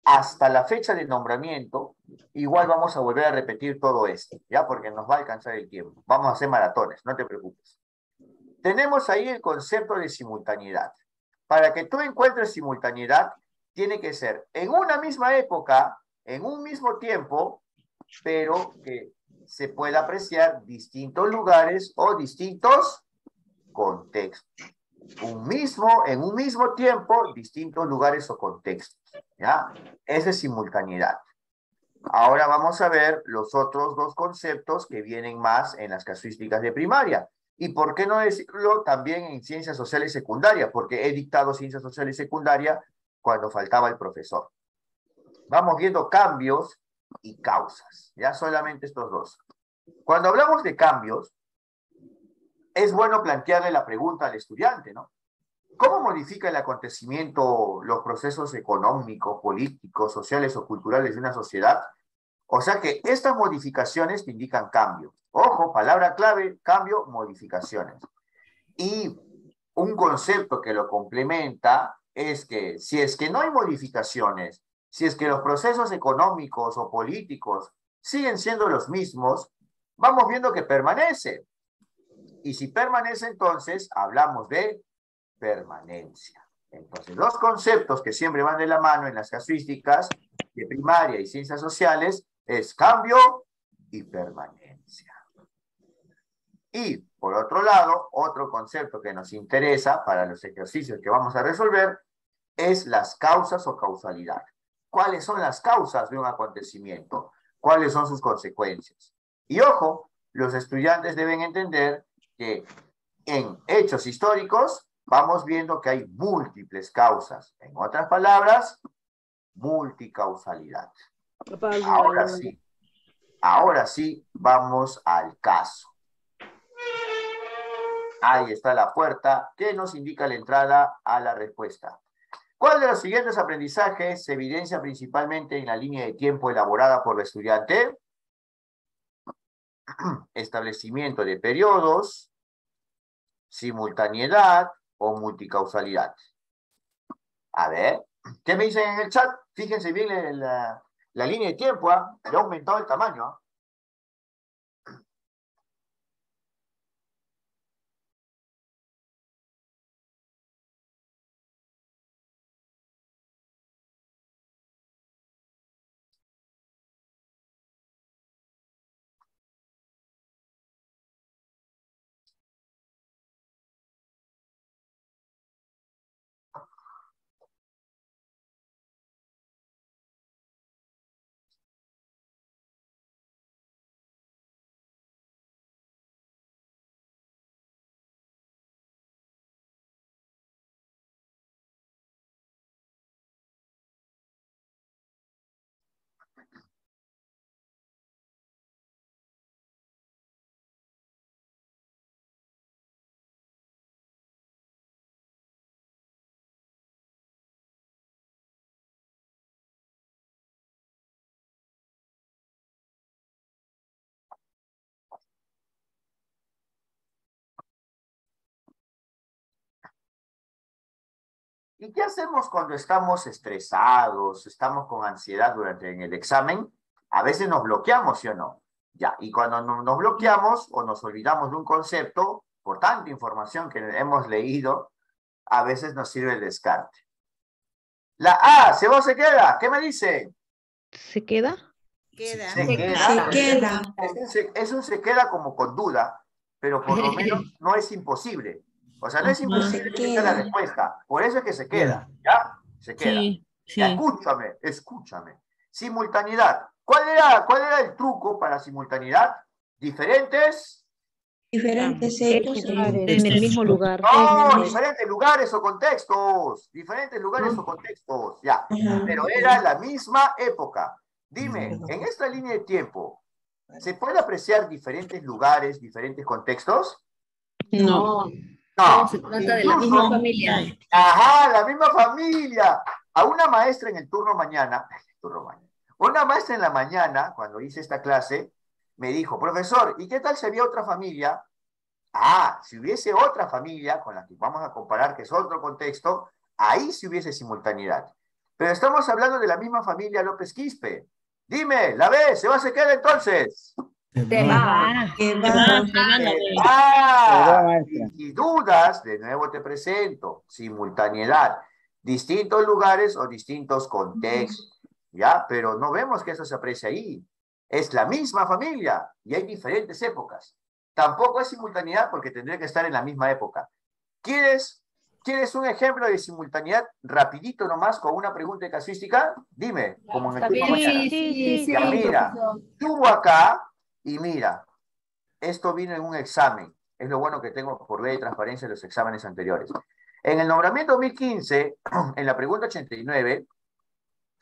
hasta la fecha de nombramiento, igual vamos a volver a repetir todo esto, ¿ya? Porque nos va a alcanzar el tiempo. Vamos a hacer maratones, no te preocupes. Tenemos ahí el concepto de simultaneidad. Para que tú encuentres simultaneidad, tiene que ser en una misma época, en un mismo tiempo, pero que se pueda apreciar distintos lugares o distintos contextos. En un mismo tiempo, distintos lugares o contextos, ¿ya? Esa es simultaneidad. Ahora vamos a ver los otros dos conceptos que vienen más en las casuísticas de primaria. ¿Y por qué no decirlo también en ciencias sociales secundarias? Porque he dictado ciencias sociales secundarias cuando faltaba el profesor. Vamos viendo cambios y causas, ya solamente estos dos. Cuando hablamos de cambios, es bueno plantearle la pregunta al estudiante, ¿no? ¿Cómo modifica el acontecimiento los procesos económicos, políticos, sociales o culturales de una sociedad? O sea que estas modificaciones te indican cambio. Ojo, palabra clave, cambio, modificaciones. Y un concepto que lo complementa es que si es que no hay modificaciones, si es que los procesos económicos o políticos siguen siendo los mismos, vamos viendo que permanece. Y si permanece, entonces hablamos de permanencia. Entonces, los conceptos que siempre van de la mano en las casuísticas de primaria y ciencias sociales es cambio y permanencia. Y, por otro lado, otro concepto que nos interesa para los ejercicios que vamos a resolver es las causas o causalidad. ¿Cuáles son las causas de un acontecimiento? ¿Cuáles son sus consecuencias? Y ojo, los estudiantes deben entender que en hechos históricos vamos viendo que hay múltiples causas. En otras palabras, multicausalidad. Ahora sí, vamos al caso. Ahí está la puerta que nos indica la entrada a la respuesta. ¿Cuál de los siguientes aprendizajes se evidencia principalmente en la línea de tiempo elaborada por el estudiante? Establecimiento de periodos, simultaneidad o multicausalidad. A ver, ¿qué me dicen en el chat? Fíjense bien la línea de tiempo, ¿eh? Le ha aumentado el tamaño, ¿eh? ¿Y qué hacemos cuando estamos estresados, estamos con ansiedad durante en el examen? A veces nos bloqueamos, ¿sí o no? Ya, y cuando nos bloqueamos o nos olvidamos de un concepto, por tanta información que hemos leído, a veces nos sirve el descarte. La A, ¿se va o se queda? ¿Qué me dice? ¿Se queda? Queda. Se Se queda. queda. Eso se queda como con duda, pero por lo menos no es imposible. O sea, no es imposible que tenga la respuesta. Por eso es que se queda. ¿Ya? Se queda. Sí, Ya, sí. escúchame. Simultaneidad. ¿Cuál era el truco para simultaneidad? Diferentes. Diferentes hechos. En el mismo lugar. No, diferentes lugares o contextos. Diferentes lugares o contextos. Ya. Ajá. Pero era la misma época. Dime, en esta línea de tiempo, ¿se puede apreciar diferentes lugares, diferentes contextos? No. No. Se trata de la misma Incluso- familia. Ajá, la misma familia. A una maestra en el turno mañana, una maestra en la mañana, cuando hice esta clase, me dijo, profesor, ¿y qué tal si había otra familia? Ah, si hubiese otra familia con la que vamos a comparar, que es otro contexto, ahí sí hubiese simultaneidad. Pero estamos hablando de la misma familia López Quispe. Dime, ¿la B se va, se queda entonces? Se va. Que va. Ah, maestra. y dudas, de nuevo te presento, simultaneidad, distintos lugares o distintos contextos, ¿ya? Pero no vemos que eso se aprecia ahí. Es la misma familia y hay diferentes épocas. Tampoco es simultaneidad porque tendría que estar en la misma época. ¿Quieres un ejemplo de simultaneidad rapidito nomás con una pregunta de casuística? Dime, como en el Está turno bien, mañana. sí, Ya, mira, profesor. subo acá y mira, esto vino en un examen. Es lo bueno que tengo por ley de transparencia de los exámenes anteriores. En el nombramiento 2015, en la pregunta 89,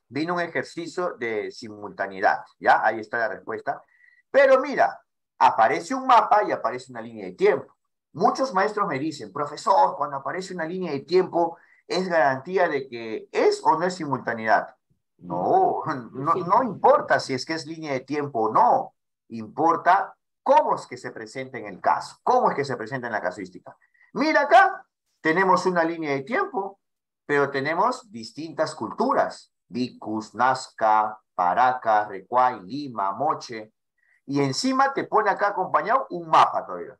vino un ejercicio de simultaneidad. ¿Ya? Ahí está la respuesta. Pero mira, aparece un mapa y aparece una línea de tiempo. Muchos maestros me dicen, profesor, cuando aparece una línea de tiempo, ¿es garantía de que es o no es simultaneidad? No, no importa si es que es línea de tiempo o no. Importa cómo es que se presenta en el caso, cómo es que se presenta en la casuística. Mira acá, tenemos una línea de tiempo, pero tenemos distintas culturas. Vicus, Nazca, Paracas, Recuay, Lima, Moche. Y encima te pone acá acompañado un mapa todavía.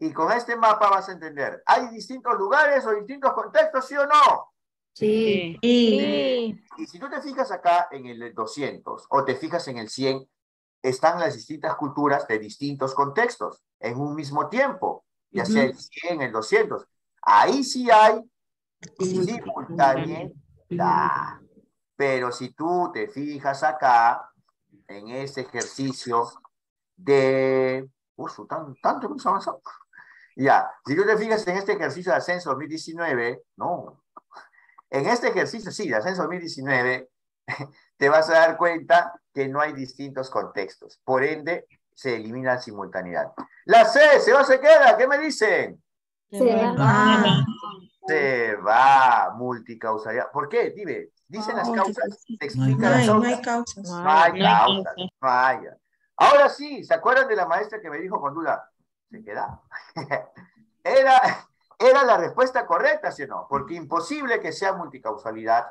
Y con este mapa vas a entender, ¿hay distintos lugares o distintos contextos, sí o no? Sí. Y Y si tú te fijas acá en el 200 o te fijas en el 100, están las distintas culturas de distintos contextos en un mismo tiempo, ya sea el 100, el 200. Ahí sí hay simultaneidad. Pero si tú te fijas acá, en este ejercicio de... tanto hemos avanzado. Ya, si tú te fijas en este ejercicio de ascenso 2019, no. En este ejercicio, sí, de ascenso 2019, te vas a dar cuenta que no hay distintos contextos. Por ende, se elimina la simultaneidad. La C, ¿se va o se queda? ¿Qué me dicen? Se va. va. Se va, multicausalidad. ¿Por qué? Dime, dicen las causas, te explica No las hay, no hay causas. causas. No hay causas, no hay. Ahora sí, ¿se acuerdan de la maestra que me dijo con duda? Se queda. Era la respuesta correcta, ¿sí o no? Porque imposible que sea multicausalidad,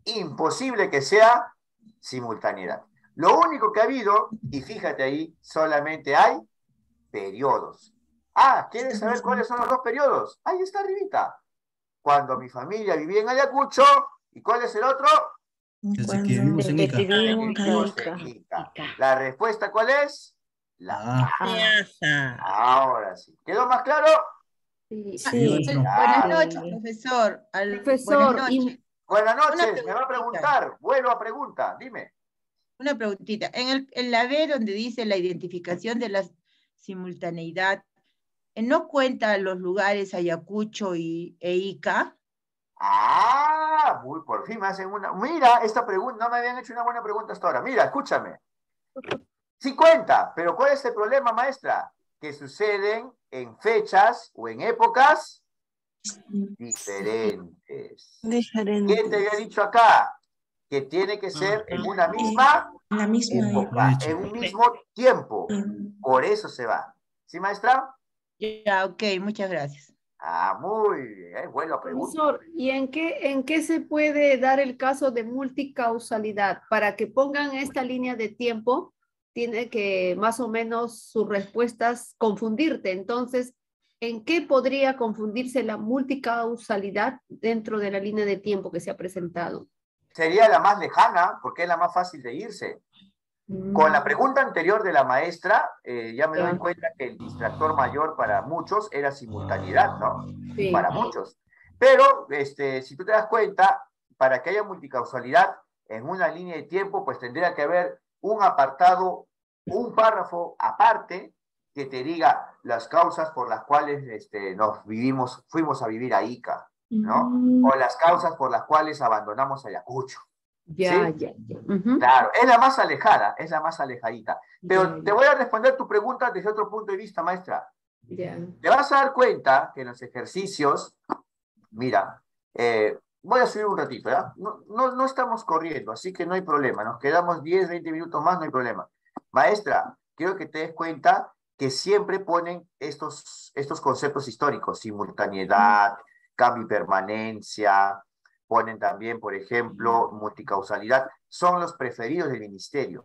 imposible que sea simultaneidad. Lo único que ha habido, y fíjate ahí, solamente hay periodos. Ah, ¿quieres saber cuáles son los dos periodos? Ahí está arribita. Cuando mi familia vivía en Ayacucho, ¿y cuál es el otro? Cuando vivimos en Ica. Ica. ¿La respuesta cuál es? La A. Ahora sí. ¿Quedó más claro? Sí. Sí. Buenas noches, profesor. Profesor, Buenas noches. Buenas Una noches, me va a preguntar. Vuelvo a pregunta, dime. Una preguntita. En la B, donde dice la identificación de la simultaneidad, ¿no cuenta los lugares Ayacucho e Ica? Ah, por fin me hacen una. Mira, esta pregunta, no me habían hecho una buena pregunta hasta ahora. Mira, escúchame. Sí cuenta, pero ¿cuál es el problema, maestra? Que suceden en fechas o en épocas diferentes. Diferente. ¿Quién te había dicho acá? Que tiene que ser en una misma La misma época, en un mismo tiempo. época. Por eso se va. ¿Sí, maestra? Ya, ok, muchas gracias. Ah, muy bien, buena pregunta. Profesor, ¿y en qué se puede dar el caso de multicausalidad? Para que pongan esta línea de tiempo, tiene que más o menos sus respuestas confundirte. Entonces, ¿en qué podría confundirse la multicausalidad dentro de la línea de tiempo que se ha presentado? Sería la más lejana, porque es la más fácil de irse. Con la pregunta anterior de la maestra, ya me doy cuenta que el distractor mayor para muchos era simultaneidad, ¿no? Sí. Para muchos. Pero, si tú te das cuenta, para que haya multicausalidad en una línea de tiempo, pues tendría que haber un apartado, un párrafo aparte que te diga las causas por las cuales fuimos a vivir a Ica, ¿no? O las causas por las cuales abandonamos Ayacucho. Ya, ¿sí? ya, ya. Ujú. Claro, es la más alejada, es la más alejadita. Pero Ya, te voy a responder tu pregunta desde otro punto de vista, maestra. ya. Te vas a dar cuenta que en los ejercicios, mira, voy a subir un ratito, ¿ya? No estamos corriendo, así que no hay problema. Nos quedamos 10, 20 minutos más, no hay problema. Maestra, quiero que te des cuenta que siempre ponen estos conceptos históricos, simultaneidad, cambio y permanencia, ponen también, por ejemplo, multicausalidad, son los preferidos del ministerio,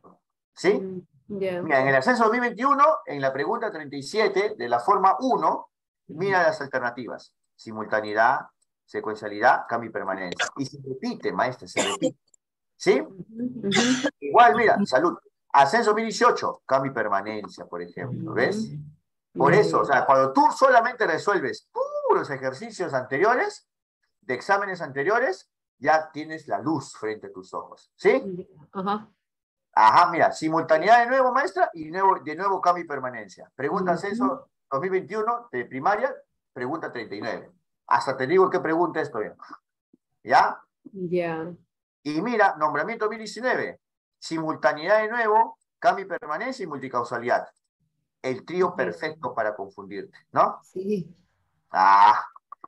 ¿sí? Ya. Mira, en el ascenso 2021, en la pregunta 37 de la forma 1, mira las alternativas, simultaneidad, secuencialidad, cambio y permanencia. Y se repite, maestra, se repite, ¿sí? Igual, mira, salud. Ascenso 2018, cambio y permanencia, por ejemplo, ¿ves? Por eso, o sea, cuando tú solamente resuelves puros ejercicios anteriores, de exámenes anteriores, ya tienes la luz frente a tus ojos, ¿sí? Ajá. Ajá, mira, simultaneidad de nuevo, maestra, y de nuevo cambio y permanencia. Pregunta ascenso 2021 de primaria, pregunta 39. Hasta te digo qué pregunta esto. ¿Ya? Ya. Y mira, nombramiento 2019, simultaneidad de nuevo, cambio y permanencia y multicausalidad. El trío perfecto para confundirte, ¿no? Sí. Ah,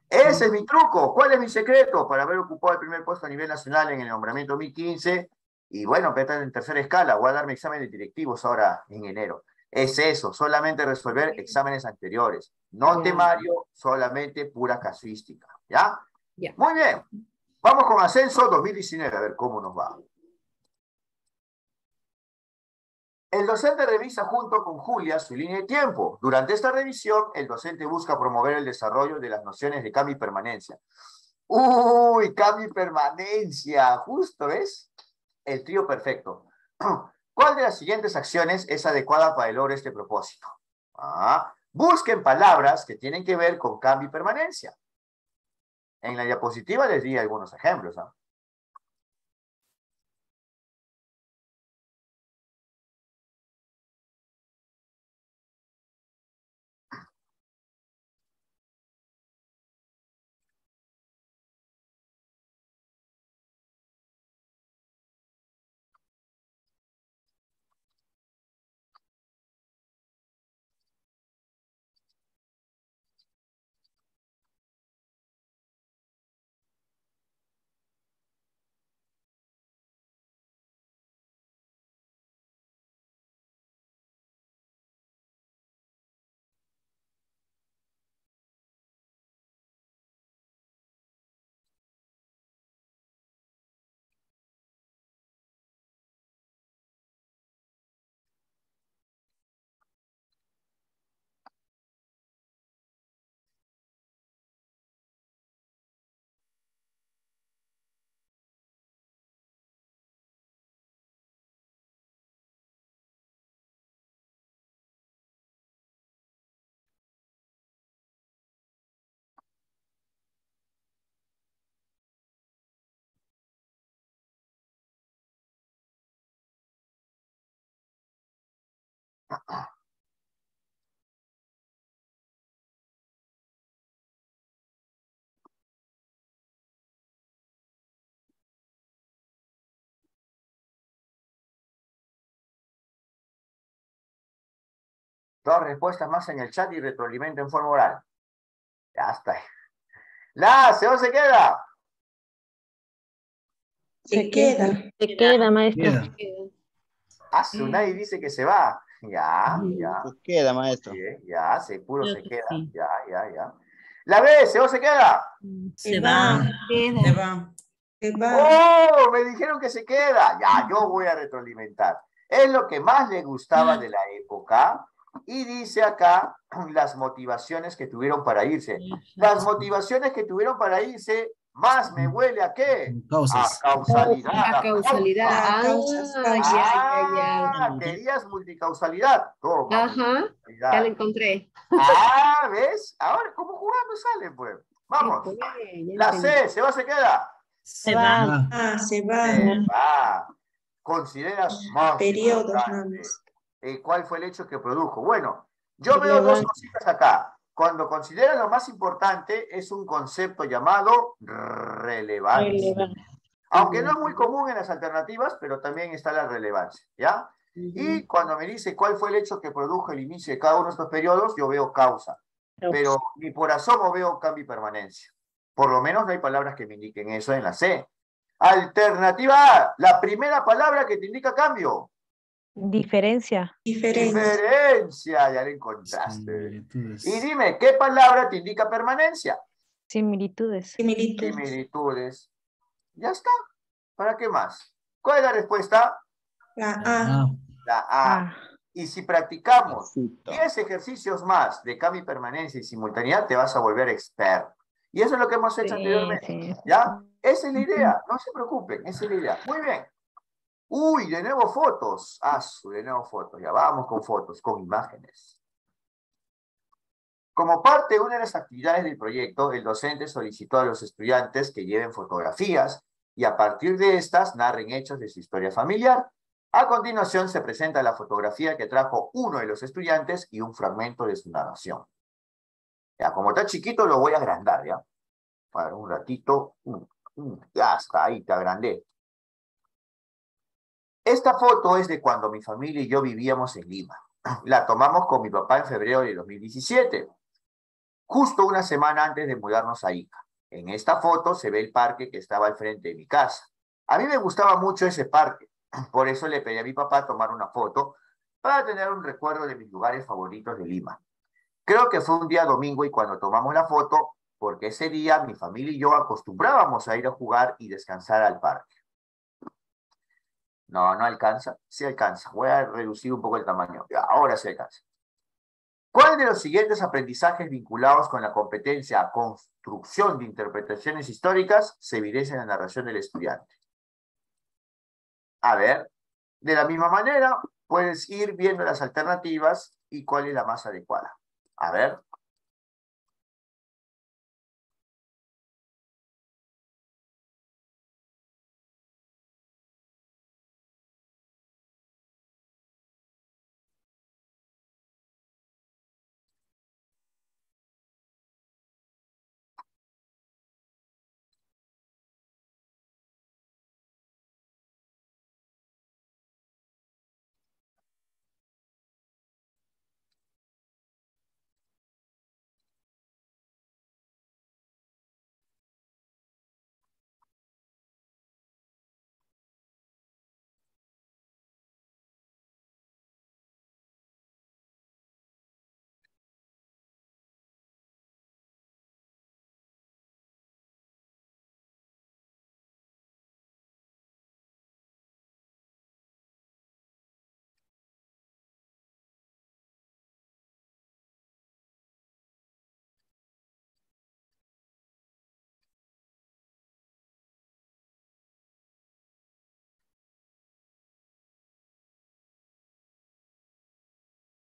ese es mi truco. ¿Cuál es mi secreto? Para haber ocupado el primer puesto a nivel nacional en el nombramiento 2015. Y bueno, pero en tercera escala. Voy a darme exámenes directivos ahora en enero. Es eso, solamente resolver exámenes anteriores. No Ya. temario, solamente pura casuística. ¿Ya? Ya. Muy bien. Vamos con ascenso 2019, a ver cómo nos va. El docente revisa junto con Julia su línea de tiempo. Durante esta revisión, el docente busca promover el desarrollo de las nociones de cambio y permanencia. ¡Uy, cambio y permanencia! Justo, ¿ves? El trío perfecto. ¿Cuál de las siguientes acciones es adecuada para el logro de este propósito? Busquen palabras que tienen que ver con cambio y permanencia. En la diapositiva les di algunos ejemplos. Dos respuestas más en el chat y retroalimento en forma oral. Ya está. ¿Se se queda? Se queda. Se queda, maestro. Nadie dice que se va. Ya. Se queda, maestro. Bien, ya, seguro Creo se que queda. sí. Ya. La B, ¿se va o se queda? Se va. Se va. Se va. ¡Oh! Me dijeron que se queda. Ya, yo voy a retroalimentar. Es lo que más le gustaba de la época. Y dice acá las motivaciones que tuvieron para irse. Las motivaciones que tuvieron para irse, más me huele ¿a qué? Causas. A causalidad. La causalidad. La Ah, causas, ya, causas. ya. Querías multicausalidad. Toma, Ajá, multicausalidad. ya la encontré. Ah, ¿ves? Ahora, ¿cómo jugando sale, pues? Vamos. Sí, pues, ya La entendí. C, ¿se va o se queda? Se va. Ah, se va. Se va. Consideras más Periodos nada importante. más. ¿Cuál fue el hecho que produjo? Bueno, yo veo dos cositas acá. Cuando considera lo más importante, es un concepto llamado relevancia. Aunque no es muy común en las alternativas, pero también está la relevancia, ¿ya? Y cuando me dice cuál fue el hecho que produjo el inicio de cada uno de estos periodos, yo veo causa. Pero ni por asomo veo cambio y permanencia. Por lo menos no hay palabras que me indiquen eso en la C. Alternativa A, la primera palabra que te indica cambio. Diferencia. Diferencia. Diferencia, ya la encontraste. Similitudes. Y dime, ¿qué palabra te indica permanencia? Similitudes. Similitud. Similitudes. Ya está. ¿Para qué más? ¿Cuál es la respuesta? La A. Ah, La A. Ah, Y si practicamos Éxito. 10 ejercicios más de cambio y permanencia y simultaneidad, te vas a volver experto. Y eso es lo que hemos hecho anteriormente. sí. ¿Ya? Esa es la idea. No se preocupen, esa es la idea. Muy bien. Uy, de nuevo fotos. De nuevo fotos. Ya vamos con fotos, con imágenes. Como parte de una de las actividades del proyecto, el docente solicitó a los estudiantes que lleven fotografías y a partir de estas narren hechos de su historia familiar. A continuación se presenta la fotografía que trajo uno de los estudiantes y un fragmento de su narración. Ya, como está chiquito lo voy a agrandar, ¿ya? Para un ratito. Ya está, ahí te agrandé. Esta foto es de cuando mi familia y yo vivíamos en Lima. La tomamos con mi papá en febrero de 2017, justo una semana antes de mudarnos a Ica. En esta foto se ve el parque que estaba al frente de mi casa. A mí me gustaba mucho ese parque, por eso le pedí a mi papá tomar una foto para tener un recuerdo de mis lugares favoritos de Lima. Creo que fue un día domingo y cuando tomamos la foto, porque ese día mi familia y yo acostumbrábamos a ir a jugar y descansar al parque. No, no alcanza. Sí alcanza. Voy a reducir un poco el tamaño. Ahora sí alcanza. ¿Cuál de los siguientes aprendizajes vinculados con la competencia a construcción de interpretaciones históricas se evidencia en la narración del estudiante? A ver, de la misma manera, puedes ir viendo las alternativas y cuál es la más adecuada. A ver.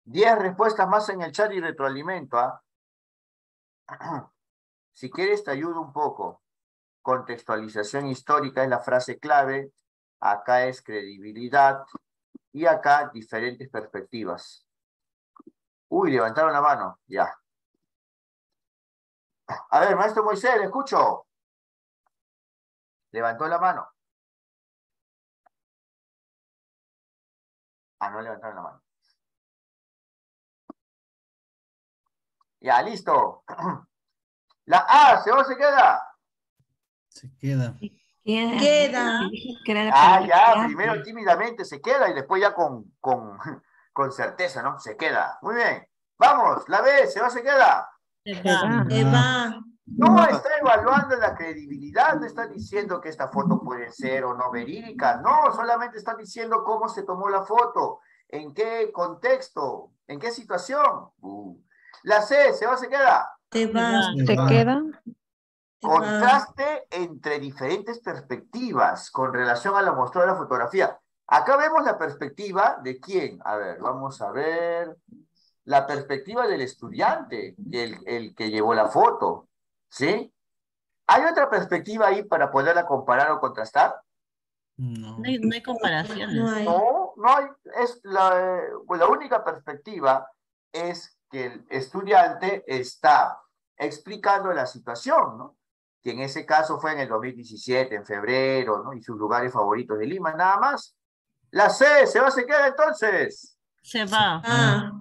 Diez respuestas más en el chat y retroalimento. Si quieres te ayudo un poco. Contextualización histórica es la frase clave. Acá es credibilidad. Y acá diferentes perspectivas. Uy, levantaron la mano. Ya. A ver, maestro Moisés, ¿le escucho? Levantó la mano. No levantaron la mano. Ya, listo. La A, ¿se va o se queda? se queda. Queda. Ya, primero tímidamente se queda y después ya con certeza, ¿no? Se queda. Muy bien. Vamos, la B, ¿se va o se queda? Se va. Se va. No está evaluando la credibilidad, no está diciendo que esta foto puede ser o no verídica, no, solamente está diciendo cómo se tomó la foto, en qué contexto, en qué situación. La C, ¿se va o se queda? Se va. Se queda. Contraste entre diferentes perspectivas con relación a la muestra de la fotografía. Acá vemos la perspectiva de quién. A ver, vamos a ver. La perspectiva del estudiante, el que llevó la foto. ¿Sí? ¿Hay otra perspectiva ahí para poderla comparar o contrastar? No. No hay comparaciones. No hay. No, no hay. Es la única perspectiva es que el estudiante está explicando la situación, ¿no? Que en ese caso fue en el 2017, en febrero, ¿no? Y sus lugares favoritos de Lima, nada más. La C, ¿se va o se queda entonces? Se va. Ah.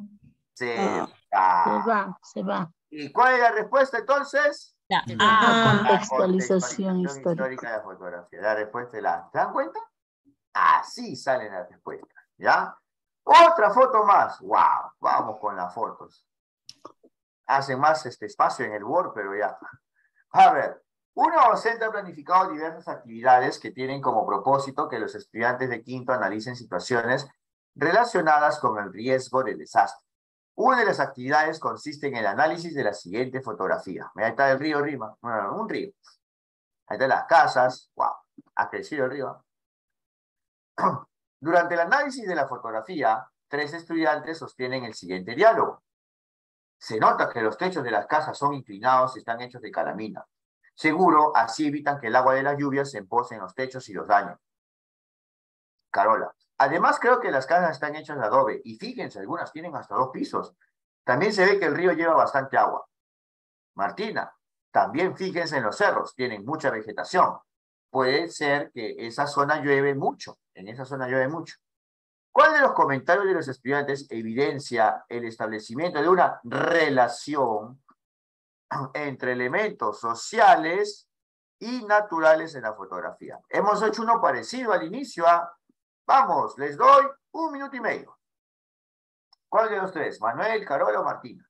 Se Se va. va, se va. ¿Y cuál es la respuesta entonces? La Ah. A. Contextualización histórica. de la fotografía. La respuesta es la. ¿Se dan cuenta? Así salen las respuestas, ¿ya? Otra foto más. ¡Wow! Vamos con las fotos. Hacen más espacio en el Word, pero ya. A ver, una docente ha planificado diversas actividades que tienen como propósito que los estudiantes de quinto analicen situaciones relacionadas con el riesgo de desastre. Una de las actividades consiste en el análisis de la siguiente fotografía. Ahí está el río Rima, un río. Ahí están las casas. ¡Wow! Ha crecido el río. Durante el análisis de la fotografía, 3 estudiantes sostienen el siguiente diálogo. Se nota que los techos de las casas son inclinados y están hechos de calamina. Seguro, así evitan que el agua de las lluvias se empose en los techos y los dañe. Carola. Además, creo que las casas están hechas de adobe. Y fíjense, algunas tienen hasta 2 pisos. También se ve que el río lleva bastante agua. Martina. También fíjense en los cerros. Tienen mucha vegetación. Puede ser que esa zona llueve mucho. En esa zona llueve mucho. ¿Cuál de los comentarios de los estudiantes evidencia el establecimiento de una relación entre elementos sociales y naturales en la fotografía? Hemos hecho uno parecido al inicio a... Vamos, les doy 1 minuto y medio. ¿Cuál de los 3? ¿Manuel, Carola o Martina?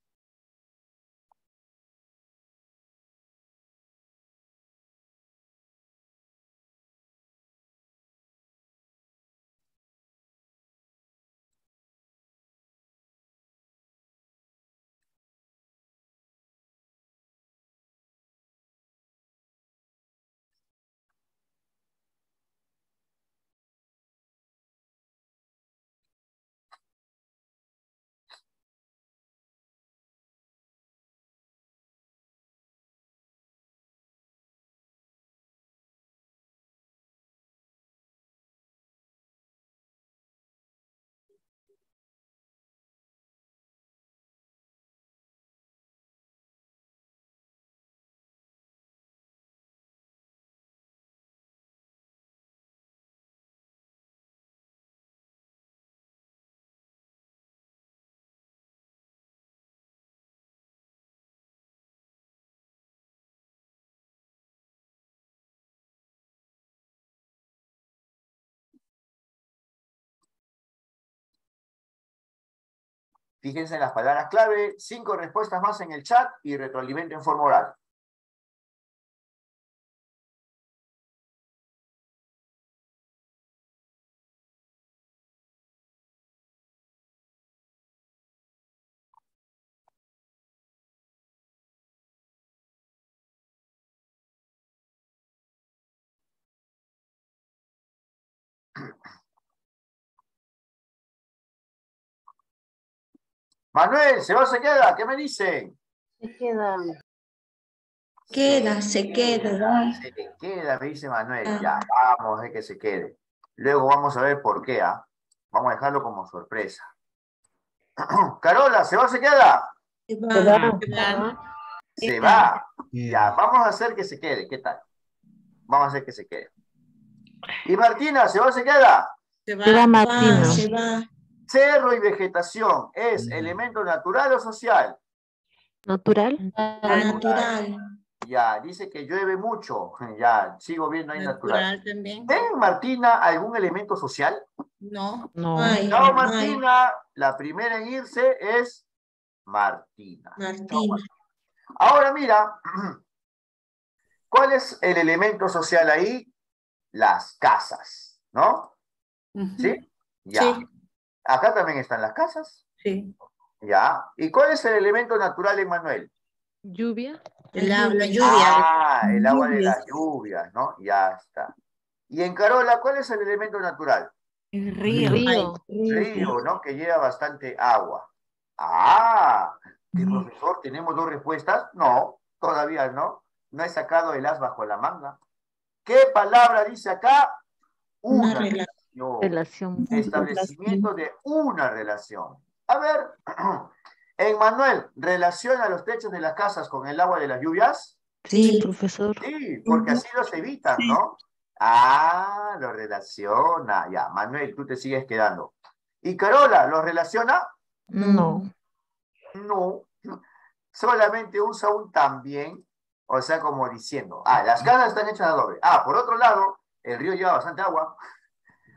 Fíjense en las palabras clave, 5 respuestas más en el chat y retroalimento en forma oral. Manuel, ¿se va o se queda? ¿Qué me dicen? Se queda. Se queda. Se queda, me dice Manuel. Ya, vamos a ver que se quede. Luego vamos a ver por qué, ¿ah? Vamos a dejarlo como sorpresa. Carola, ¿se va o se queda? Se va. Se va. Ya, vamos a hacer que se quede. ¿Qué tal? Vamos a hacer que se quede. Y Martina, ¿se va o se queda? Se va. Queda Martina. Se va. Cerro y vegetación, ¿es elemento natural o social? Natural. Natural. Ya, dice que llueve mucho. Ya, sigo viendo ahí natural. Natural también. ¿Ven, Martina, algún elemento social? No. No. Ay, Chao, ay. Martina. La primera en irse es Martina. Martina. Ahora mira, ¿cuál es el elemento social ahí? Las casas, ¿no? ¿Sí? Ya. Sí. Acá también están las casas. Sí. Ya. ¿Y cuál es el elemento natural en Manuel? Lluvia. La lluvia. Ah, el agua de Lluvias. las lluvias, ¿no? Ya está. Y en Carola, ¿cuál es el elemento natural? El Río. Río. Río, ¿no? Que lleva bastante agua. Ah, ¿qué profesor? ¿Tenemos dos respuestas? No, todavía no. No he sacado el as bajo la manga. ¿Qué palabra dice acá? Una Una relación. Relación. establecimiento de una relación. A ver, Manuel, ¿relaciona los techos de las casas con el agua de las lluvias? Sí, Sí. profesor. Sí, porque así los evitan, ¿no? Ah, lo relaciona. Ya, Manuel, tú te sigues quedando. ¿Y Carola, los relaciona? No. No. Solamente usa un también, o sea, como diciendo, las casas están hechas de adobe. Por otro lado, el río lleva bastante agua.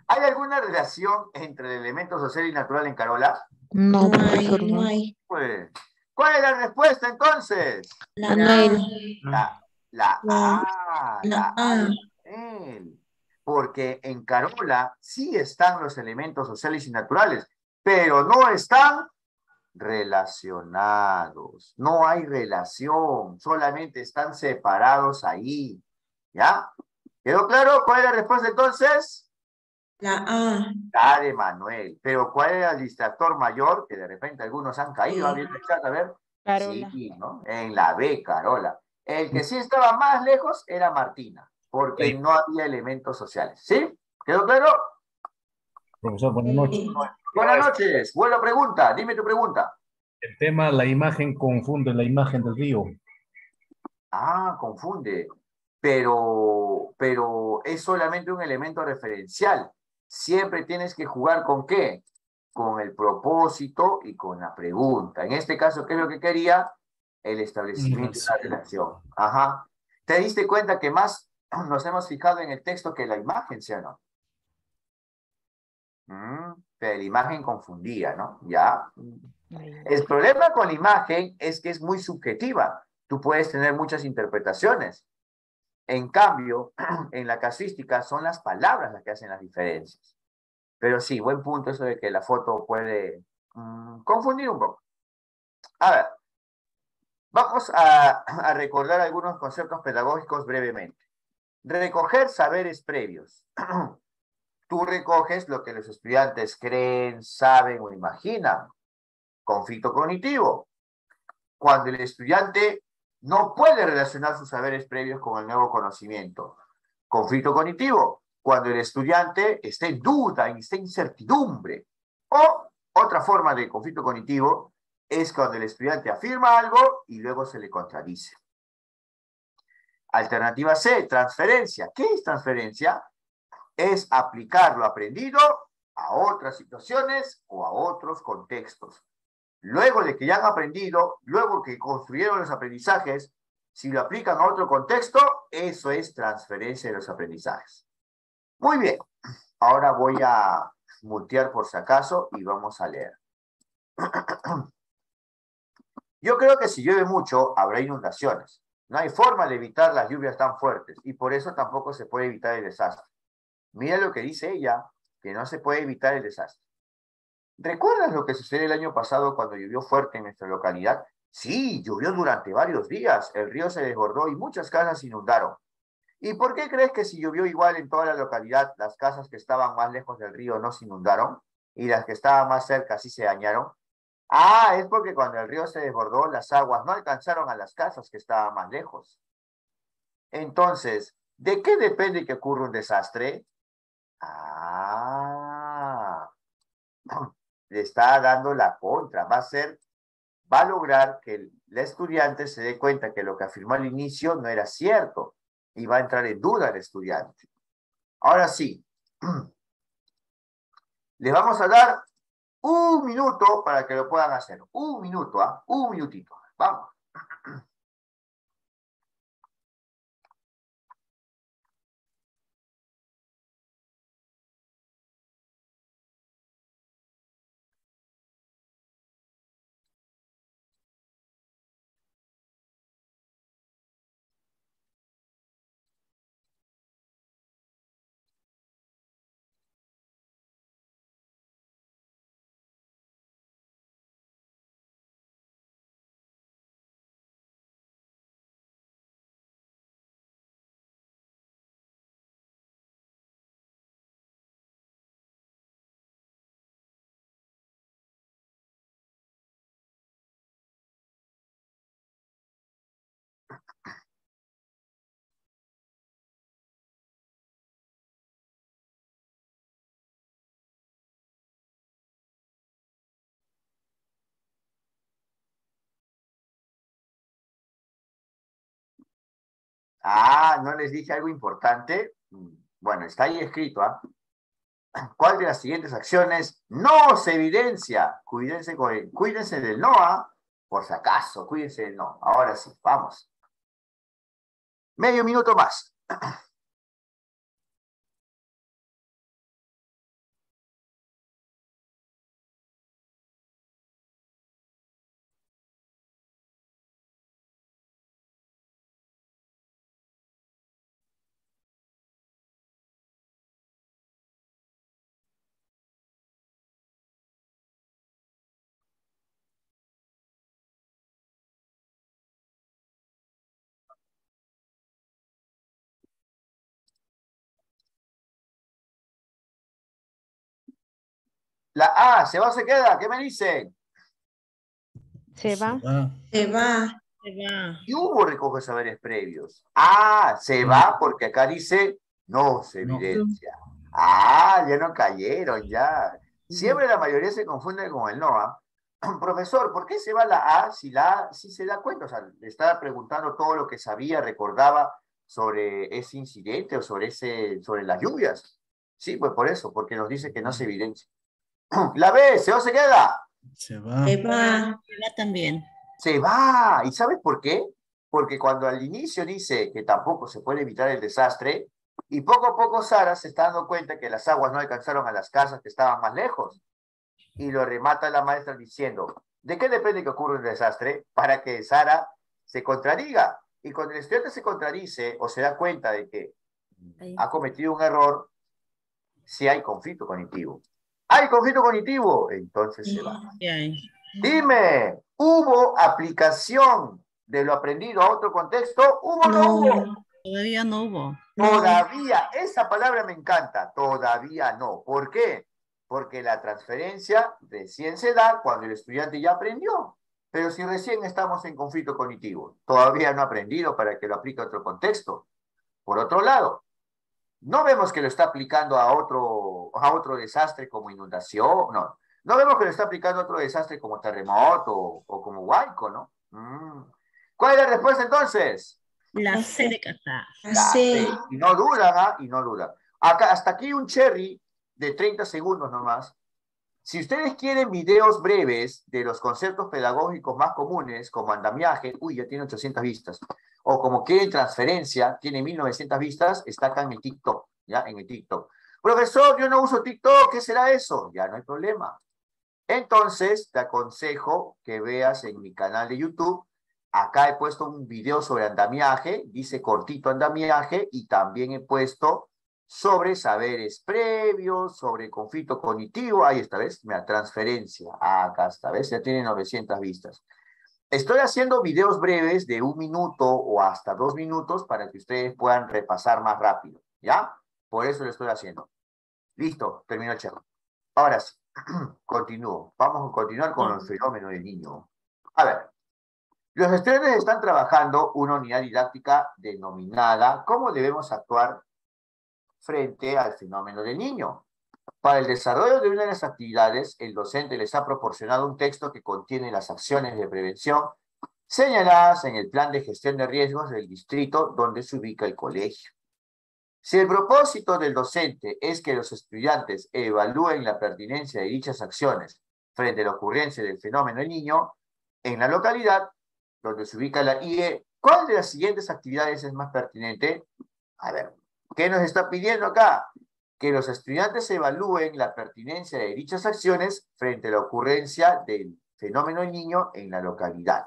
¿Hay alguna relación entre el elemento social y natural en Carola? No, No hay, profesor, no no. hay. Pues, ¿cuál es la respuesta entonces? Manuel. La, la A, la A A. de Manuel. Porque en Carola sí están los elementos sociales y naturales, pero no están relacionados. No hay relación, solamente están separados ahí. ¿Ya? ¿Quedó claro? ¿Cuál es la respuesta entonces? La A. La de Manuel. Pero ¿cuál era el distractor mayor? Que de repente algunos han caído. Sí. ¿Viendo el chat? A ver. Carola. Sí, ¿no? En la B, Carola. El que sí estaba más lejos era Martina, porque no había elementos sociales. ¿Sí? ¿Quedó claro? Profesor, buenas noches. Sí. Buenas noches. Buena pregunta. Dime tu pregunta. El tema, la imagen confunde la imagen del río. Confunde. Pero es solamente un elemento referencial. Siempre tienes que jugar con ¿qué? Con el propósito y con la pregunta. En este caso, ¿qué es lo que quería? El establecimiento de una relación. Ajá. ¿Te diste cuenta que más nos hemos fijado en el texto que la imagen, sí o no? Pero la imagen confundía, ¿no? Ya. El problema con la imagen es que es muy subjetiva. Tú puedes tener muchas interpretaciones. En cambio, en la casuística son las palabras las que hacen las diferencias. Pero sí, buen punto eso de que la foto puede confundir un poco. A ver, vamos a recordar algunos conceptos pedagógicos brevemente. Recoger saberes previos. Tú recoges lo que los estudiantes creen, saben o imaginan. Conflicto cognitivo. Cuando el estudiante no puede relacionar sus saberes previos con el nuevo conocimiento. Conflicto cognitivo. Cuando el estudiante está en duda, está en incertidumbre. O otra forma de conflicto cognitivo es cuando el estudiante afirma algo y luego se le contradice. Alternativa C, transferencia. ¿Qué es transferencia? Es aplicar lo aprendido a otras situaciones o a otros contextos. Luego de que ya han aprendido, luego que construyeron los aprendizajes, si lo aplican a otro contexto, eso es transferencia de los aprendizajes. Muy bien, ahora voy a mutear por si acaso y vamos a leer. Yo creo que si llueve mucho, habrá inundaciones. No hay forma de evitar las lluvias tan fuertes y por eso tampoco se puede evitar el desastre. Mira lo que dice ella, que no se puede evitar el desastre. ¿Recuerdas lo que sucedió el año pasado cuando llovió fuerte en nuestra localidad? Sí, llovió durante varios días, el río se desbordó y muchas casas se inundaron. ¿Y por qué crees que si llovió igual en toda la localidad, las casas que estaban más lejos del río no se inundaron y las que estaban más cerca sí se dañaron? Es porque cuando el río se desbordó, las aguas no alcanzaron a las casas que estaban más lejos. Entonces, ¿de qué depende que ocurra un desastre? Le está dando la contra. Va a lograr que el estudiante se dé cuenta que lo que afirmó al inicio no era cierto y va a entrar en duda el estudiante. Ahora sí, les vamos a dar un minuto para que lo puedan hacer. Un minuto, un minutito. Vamos. Ah, ¿no les dije algo importante? Bueno, está ahí escrito, ¿ah? ¿Cuál de las siguientes acciones no se evidencia? Cuídense del no, ¿ah? Por si acaso, cuídense del no. Ahora sí, vamos. Medio minuto más. La A, ¿se va o se queda? ¿Qué me dicen? Se va. Se va. Se va. Y hubo recoge saberes previos. Ah, se va porque acá dice no se evidencia. Ah, ya no cayeron, ya. Siempre la mayoría se confunde con el no. ¿Ah? Profesor, ¿por qué se va la A si la A sí se da cuenta? O sea, le estaba preguntando todo lo que sabía, recordaba sobre ese incidente o sobre las lluvias. Sí, pues por eso, porque nos dice que no se evidencia. La B, ¿se va o se queda? Se va. Se va también. Se va. ¿Y sabes por qué? Porque cuando al inicio dice que tampoco se puede evitar el desastre, y poco a poco Sara se está dando cuenta que las aguas no alcanzaron a las casas que estaban más lejos. Y lo remata la maestra diciendo, ¿de qué depende que ocurra un desastre? Para que Sara se contradiga. Y cuando el estudiante se contradice o se da cuenta de que ha cometido un error, si hay conflicto cognitivo. ¿Hay conflicto cognitivo? Entonces se va. Sí hay. Dime, ¿hubo aplicación de lo aprendido a otro contexto? ¿Hubo o no hubo? Todavía no hubo. Todavía, esa palabra me encanta, todavía no. ¿Por qué? Porque la transferencia recién se da cuando el estudiante ya aprendió. Pero si recién estamos en conflicto cognitivo, todavía no ha aprendido para que lo aplique a otro contexto. Por otro lado, no vemos que lo está aplicando a otro desastre como inundación, no. No vemos que lo está aplicando a otro desastre como terremoto o como huaico, ¿no? ¿Cuál es la respuesta entonces? La C de casa. La C. Y no dudan, ¿ah? Y no dudan. Acá, hasta aquí un cherry de 30 segundos nomás. Si ustedes quieren videos breves de los conceptos pedagógicos más comunes, como andamiaje, uy, ya tiene 800 vistas, o como quieren transferencia, tiene 1900 vistas, está acá en el TikTok, ¿ya? En el TikTok. Profesor, yo no uso TikTok, ¿qué será eso? Ya no hay problema. Entonces, te aconsejo que veas en mi canal de YouTube, acá he puesto un video sobre andamiaje, dice cortito andamiaje, y también he puesto sobre saberes previos, sobre conflicto cognitivo, ahí está, ¿ves? Mira, transferencia, acá está, ¿ves? Ya tiene 900 vistas. Estoy haciendo videos breves de 1 minuto o hasta 2 minutos para que ustedes puedan repasar más rápido, ¿ya? Por eso lo estoy haciendo. Listo, terminó el chat. Ahora sí, continúo. Vamos a continuar con el fenómeno del niño. A ver, los estudiantes están trabajando una unidad didáctica denominada ¿Cómo debemos actuar frente al fenómeno del niño? Para el desarrollo de una de las actividades, el docente les ha proporcionado un texto que contiene las acciones de prevención señaladas en el plan de gestión de riesgos del distrito donde se ubica el colegio. Si el propósito del docente es que los estudiantes evalúen la pertinencia de dichas acciones frente a la ocurrencia del fenómeno del niño, en la localidad donde se ubica la IE, ¿cuál de las siguientes actividades es más pertinente? A ver, ¿qué nos está pidiendo acá? Que los estudiantes evalúen la pertinencia de dichas acciones frente a la ocurrencia del fenómeno del niño en la localidad.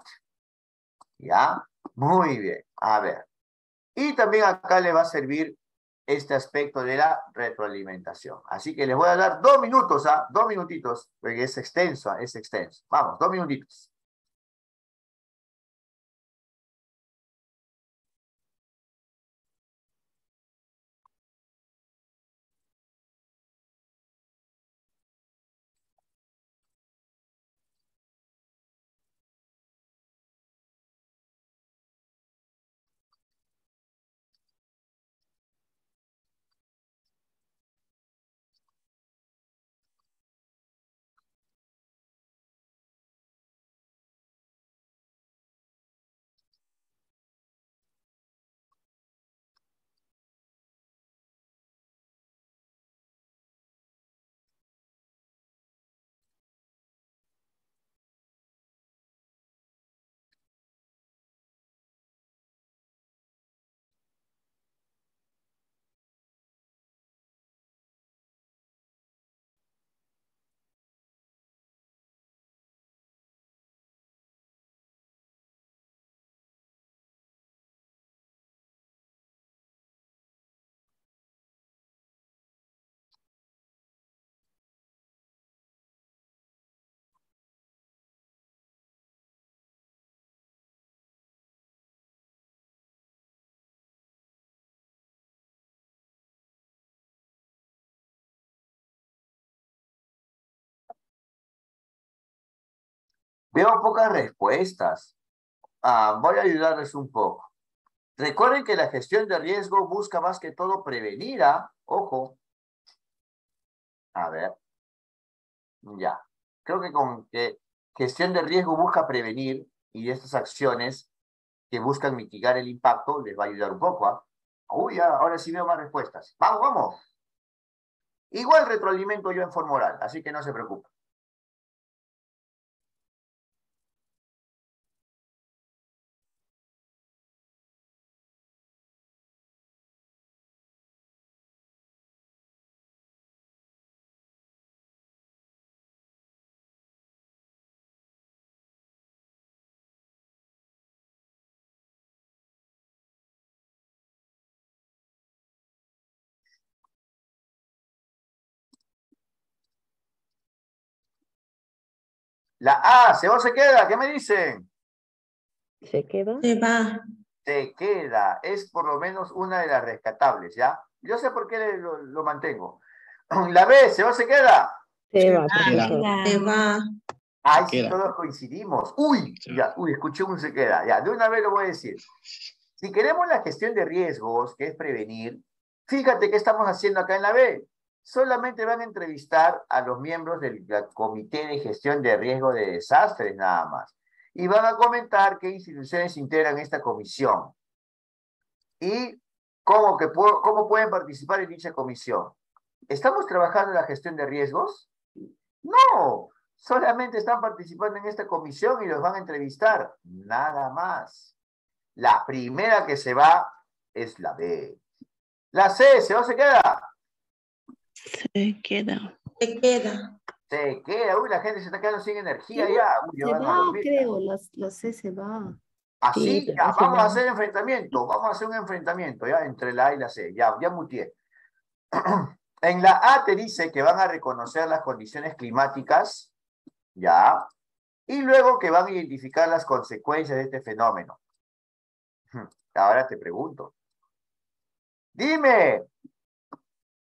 ¿Ya? Muy bien. A ver. Y también acá le va a servir este aspecto de la retroalimentación. Así que les voy a dar 2 minutos, ¿ah? 2 minutitos, porque es extenso, es extenso. Vamos, 2 minutitos. Veo pocas respuestas. Voy a ayudarles un poco. Recuerden que la gestión de riesgo busca más que todo prevenir, ojo. A ver. Ya. Creo que con que gestión de riesgo busca prevenir y estas acciones que buscan mitigar el impacto les va a ayudar un poco. Uy, ahora sí veo más respuestas. Vamos, vamos. Igual retroalimento yo en forma oral, así que no se preocupen. La A, ¿se va o se queda? ¿Qué me dicen? ¿Se queda? Se va. Se queda. Es por lo menos una de las rescatables, ¿ya? Yo sé por qué lo mantengo. La B, ¿se va o se queda? Se va, queda. profesor. Se va. Ay, Se sí, queda. todos coincidimos. Uy, Se ya, escuché un se queda. Ya, de una vez lo voy a decir. Si queremos la gestión de riesgos, que es prevenir, fíjate qué estamos haciendo acá en la B. Solamente van a entrevistar a los miembros del Comité de Gestión de Riesgo de Desastres, nada más. Y van a comentar qué instituciones integran esta comisión. Y cómo pueden participar en dicha comisión. ¿Estamos trabajando en la gestión de riesgos? No, solamente están participando en esta comisión y los van a entrevistar. Nada más. La primera que se va es la B. La C, ¿se va o se queda? Se queda. Se queda. Se queda. Uy, la gente se está quedando sin energía ya. Uy, ya Se van a va, dormir. creo, la C se va. Así, Sí, ya, se vamos a va. hacer enfrentamiento. Vamos a hacer un enfrentamiento, ya, entre la A y la C. Ya mutié. En la A te dice que van a reconocer las condiciones climáticas, ya, y luego que van a identificar las consecuencias de este fenómeno. Ahora te pregunto. Dime,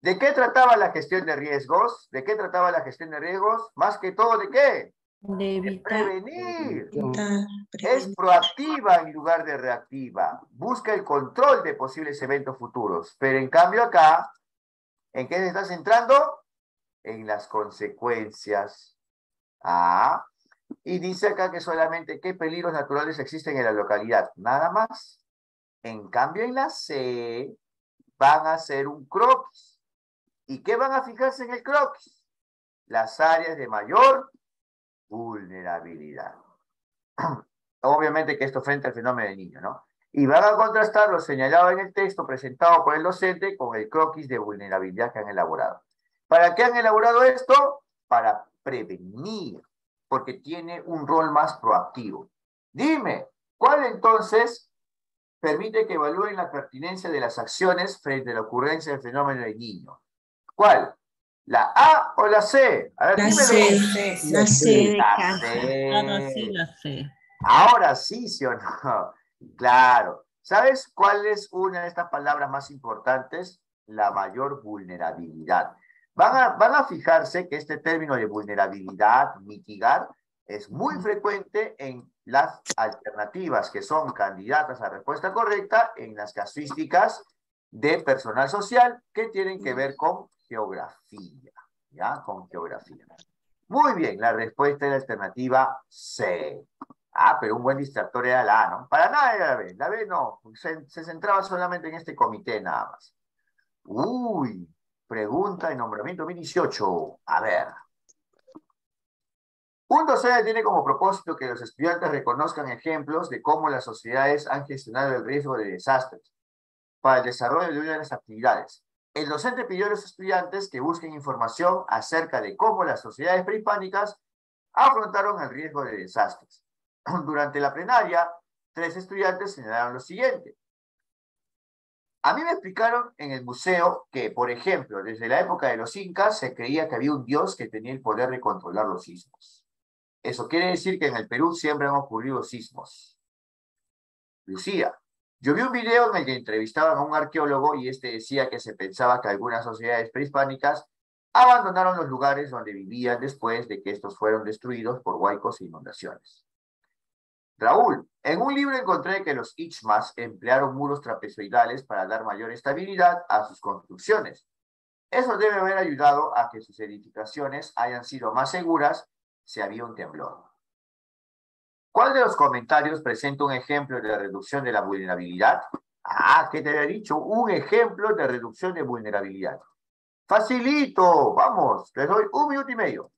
¿de qué trataba la gestión de riesgos? ¿De qué trataba la gestión de riesgos? Más que todo, ¿de qué? De evitar. Prevenir. Evitar. Es proactiva en lugar de reactiva. Busca el control de posibles eventos futuros. Pero en cambio acá, ¿en qué se está centrando? En las consecuencias. Y dice acá que solamente qué peligros naturales existen en la localidad. Nada más. En cambio en la C van a hacer un croquis. ¿Y qué van a fijarse en el croquis? Las áreas de mayor vulnerabilidad. Obviamente que esto frente al fenómeno del niño, ¿no? Y van a contrastar lo señalado en el texto presentado por el docente con el croquis de vulnerabilidad que han elaborado. ¿Para qué han elaborado esto? Para prevenir, porque tiene un rol más proactivo. Dime, ¿cuál entonces permite que evalúen la pertinencia de las acciones frente a la ocurrencia del fenómeno del niño? ¿Cuál? ¿La A o la C? A ver, La dímelo. C. La C. La C. Ahora sí la sé. Ahora sí, ¿sí o no? Claro. ¿Sabes cuál es una de estas palabras más importantes? La mayor vulnerabilidad. Van a fijarse que este término de vulnerabilidad, mitigar, es muy frecuente en las alternativas que son candidatas a respuesta correcta en las casuísticas de personal social que tienen que ver con geografía. ¿Ya? Con geografía. Muy bien, la respuesta es la alternativa C. Pero un buen distractor era la A, ¿no? Para nada era la B. La B no, se centraba solamente en este comité nada más. Uy, pregunta de nombramiento 2018. A ver. Un docente tiene como propósito que los estudiantes reconozcan ejemplos de cómo las sociedades han gestionado el riesgo de desastres para el desarrollo de una de las actividades. El docente pidió a los estudiantes que busquen información acerca de cómo las sociedades prehispánicas afrontaron el riesgo de desastres. Durante la plenaria, 3 estudiantes señalaron lo siguiente. A mí me explicaron en el museo que, por ejemplo, desde la época de los incas se creía que había un dios que tenía el poder de controlar los sismos. Eso quiere decir que en el Perú siempre han ocurrido sismos. Lucía, yo vi un video en el que entrevistaban a un arqueólogo y este decía que se pensaba que algunas sociedades prehispánicas abandonaron los lugares donde vivían después de que estos fueron destruidos por huaicos e inundaciones. Raúl, en un libro encontré que los Ichmas emplearon muros trapezoidales para dar mayor estabilidad a sus construcciones. Eso debe haber ayudado a que sus edificaciones hayan sido más seguras si había un temblor. ¿Cuál de los comentarios presenta un ejemplo de reducción de la vulnerabilidad? Ah, ¿qué te había dicho? Un ejemplo de reducción de vulnerabilidad. Facilito, vamos, les doy 1 minuto y medio.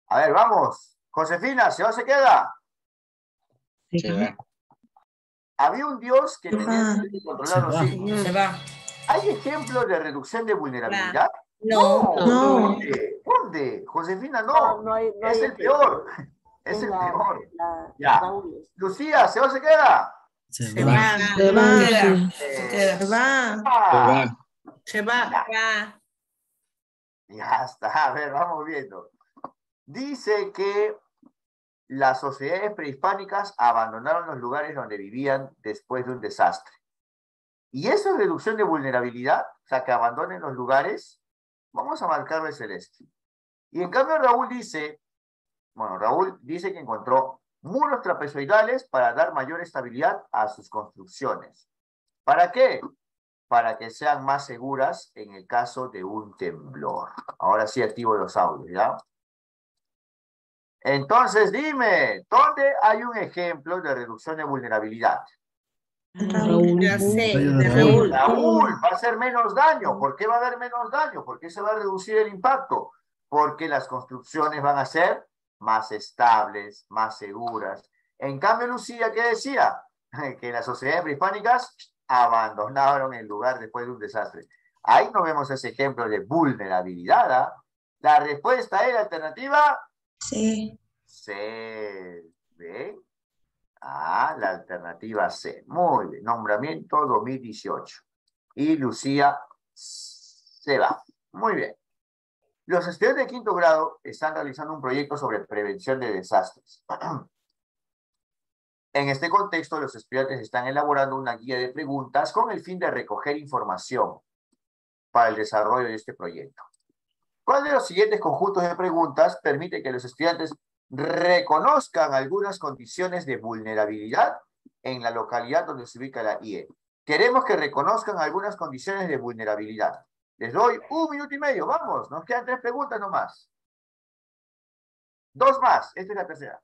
A ver, vamos. Josefina, ¿se va o se queda? Se va. Había un dios que tenía que controlar los signos. Se va. ¿Hay ejemplos de reducción de vulnerabilidad? No. ¿Dónde? ¿Dónde? Josefina, no. No hay Es el peor. Es el peor. Ya. Raúl. Lucía, ¿se va o se queda? Se va. Se va. Se queda. Se va. Ah, Se va. ya está. A ver, vamos viendo. Dice que las sociedades prehispánicas abandonaron los lugares donde vivían después de un desastre. ¿Y eso es reducción de vulnerabilidad? O sea, que abandonen los lugares. Vamos a marcarle celeste. Y en cambio Raúl dice que encontró muros trapezoidales para dar mayor estabilidad a sus construcciones. ¿Para qué? Para que sean más seguras en el caso de un temblor. Ahora sí activo los audios, ¿ya? Entonces, dime, ¿dónde hay un ejemplo de reducción de vulnerabilidad? Raúl. Ya sé, de Raúl. Raúl, va a ser menos daño. ¿Por qué va a haber menos daño? ¿Por qué se va a reducir el impacto? Porque las construcciones van a ser más estables, más seguras. En cambio, Lucía, ¿qué decía? Que las sociedades prehispánicas abandonaron el lugar después de un desastre. Ahí no vemos ese ejemplo de vulnerabilidad, ¿ah? La respuesta es la alternativa Sí. C. ¿Ve? Ah, la alternativa C. Muy bien. Nombramiento 2018. Y Lucía se va. Muy bien. Los estudiantes de quinto grado están realizando un proyecto sobre prevención de desastres. En este contexto, los estudiantes están elaborando una guía de preguntas con el fin de recoger información para el desarrollo de este proyecto. ¿Cuál de los siguientes conjuntos de preguntas permite que los estudiantes reconozcan algunas condiciones de vulnerabilidad en la localidad donde se ubica la IE? Queremos que reconozcan algunas condiciones de vulnerabilidad. Les doy 1 minuto y medio, vamos, nos quedan 3 preguntas nomás. 2 más, esta es la tercera.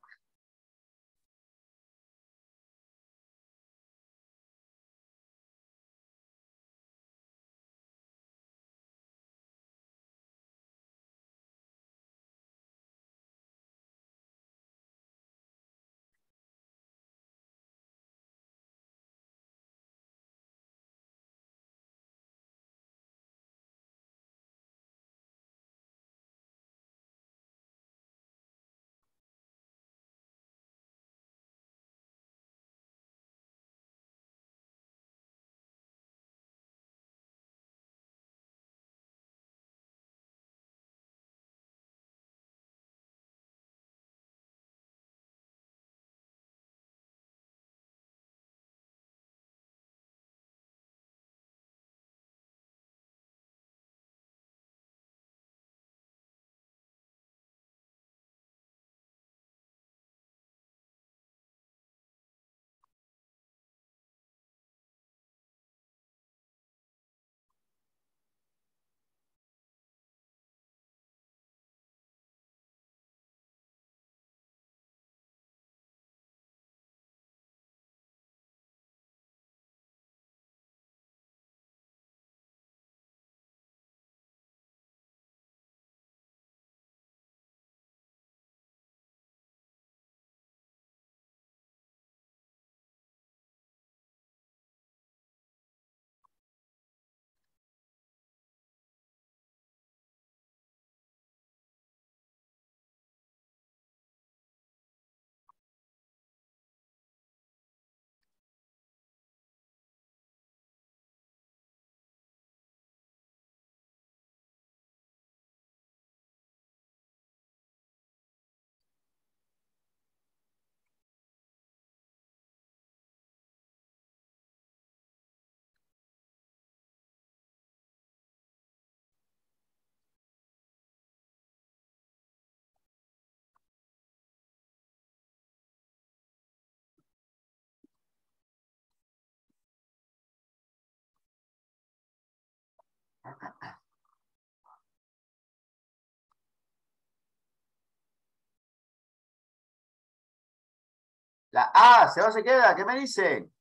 La A, ¿se va o se queda? ¿Qué me dicen?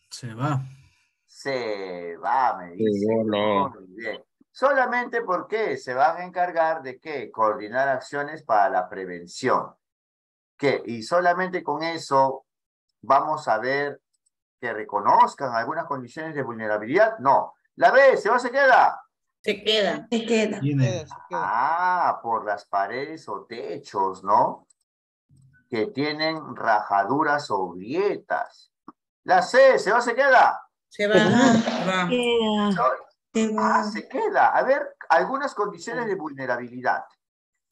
Se va. Se va, me dice. Seguro. Muy bien. Solamente porque se van a encargar de ¿qué? Coordinar acciones para la prevención. ¿Qué? Y solamente con eso vamos a ver que reconozcan algunas condiciones de vulnerabilidad. No. La B, ¿se va o se queda? Se queda. Se queda. Tiene. Ah, por las paredes o techos, ¿no? Que tienen rajaduras o grietas. La C, ¿se va o se queda? Se va. Va. Se queda. A ver, algunas condiciones de vulnerabilidad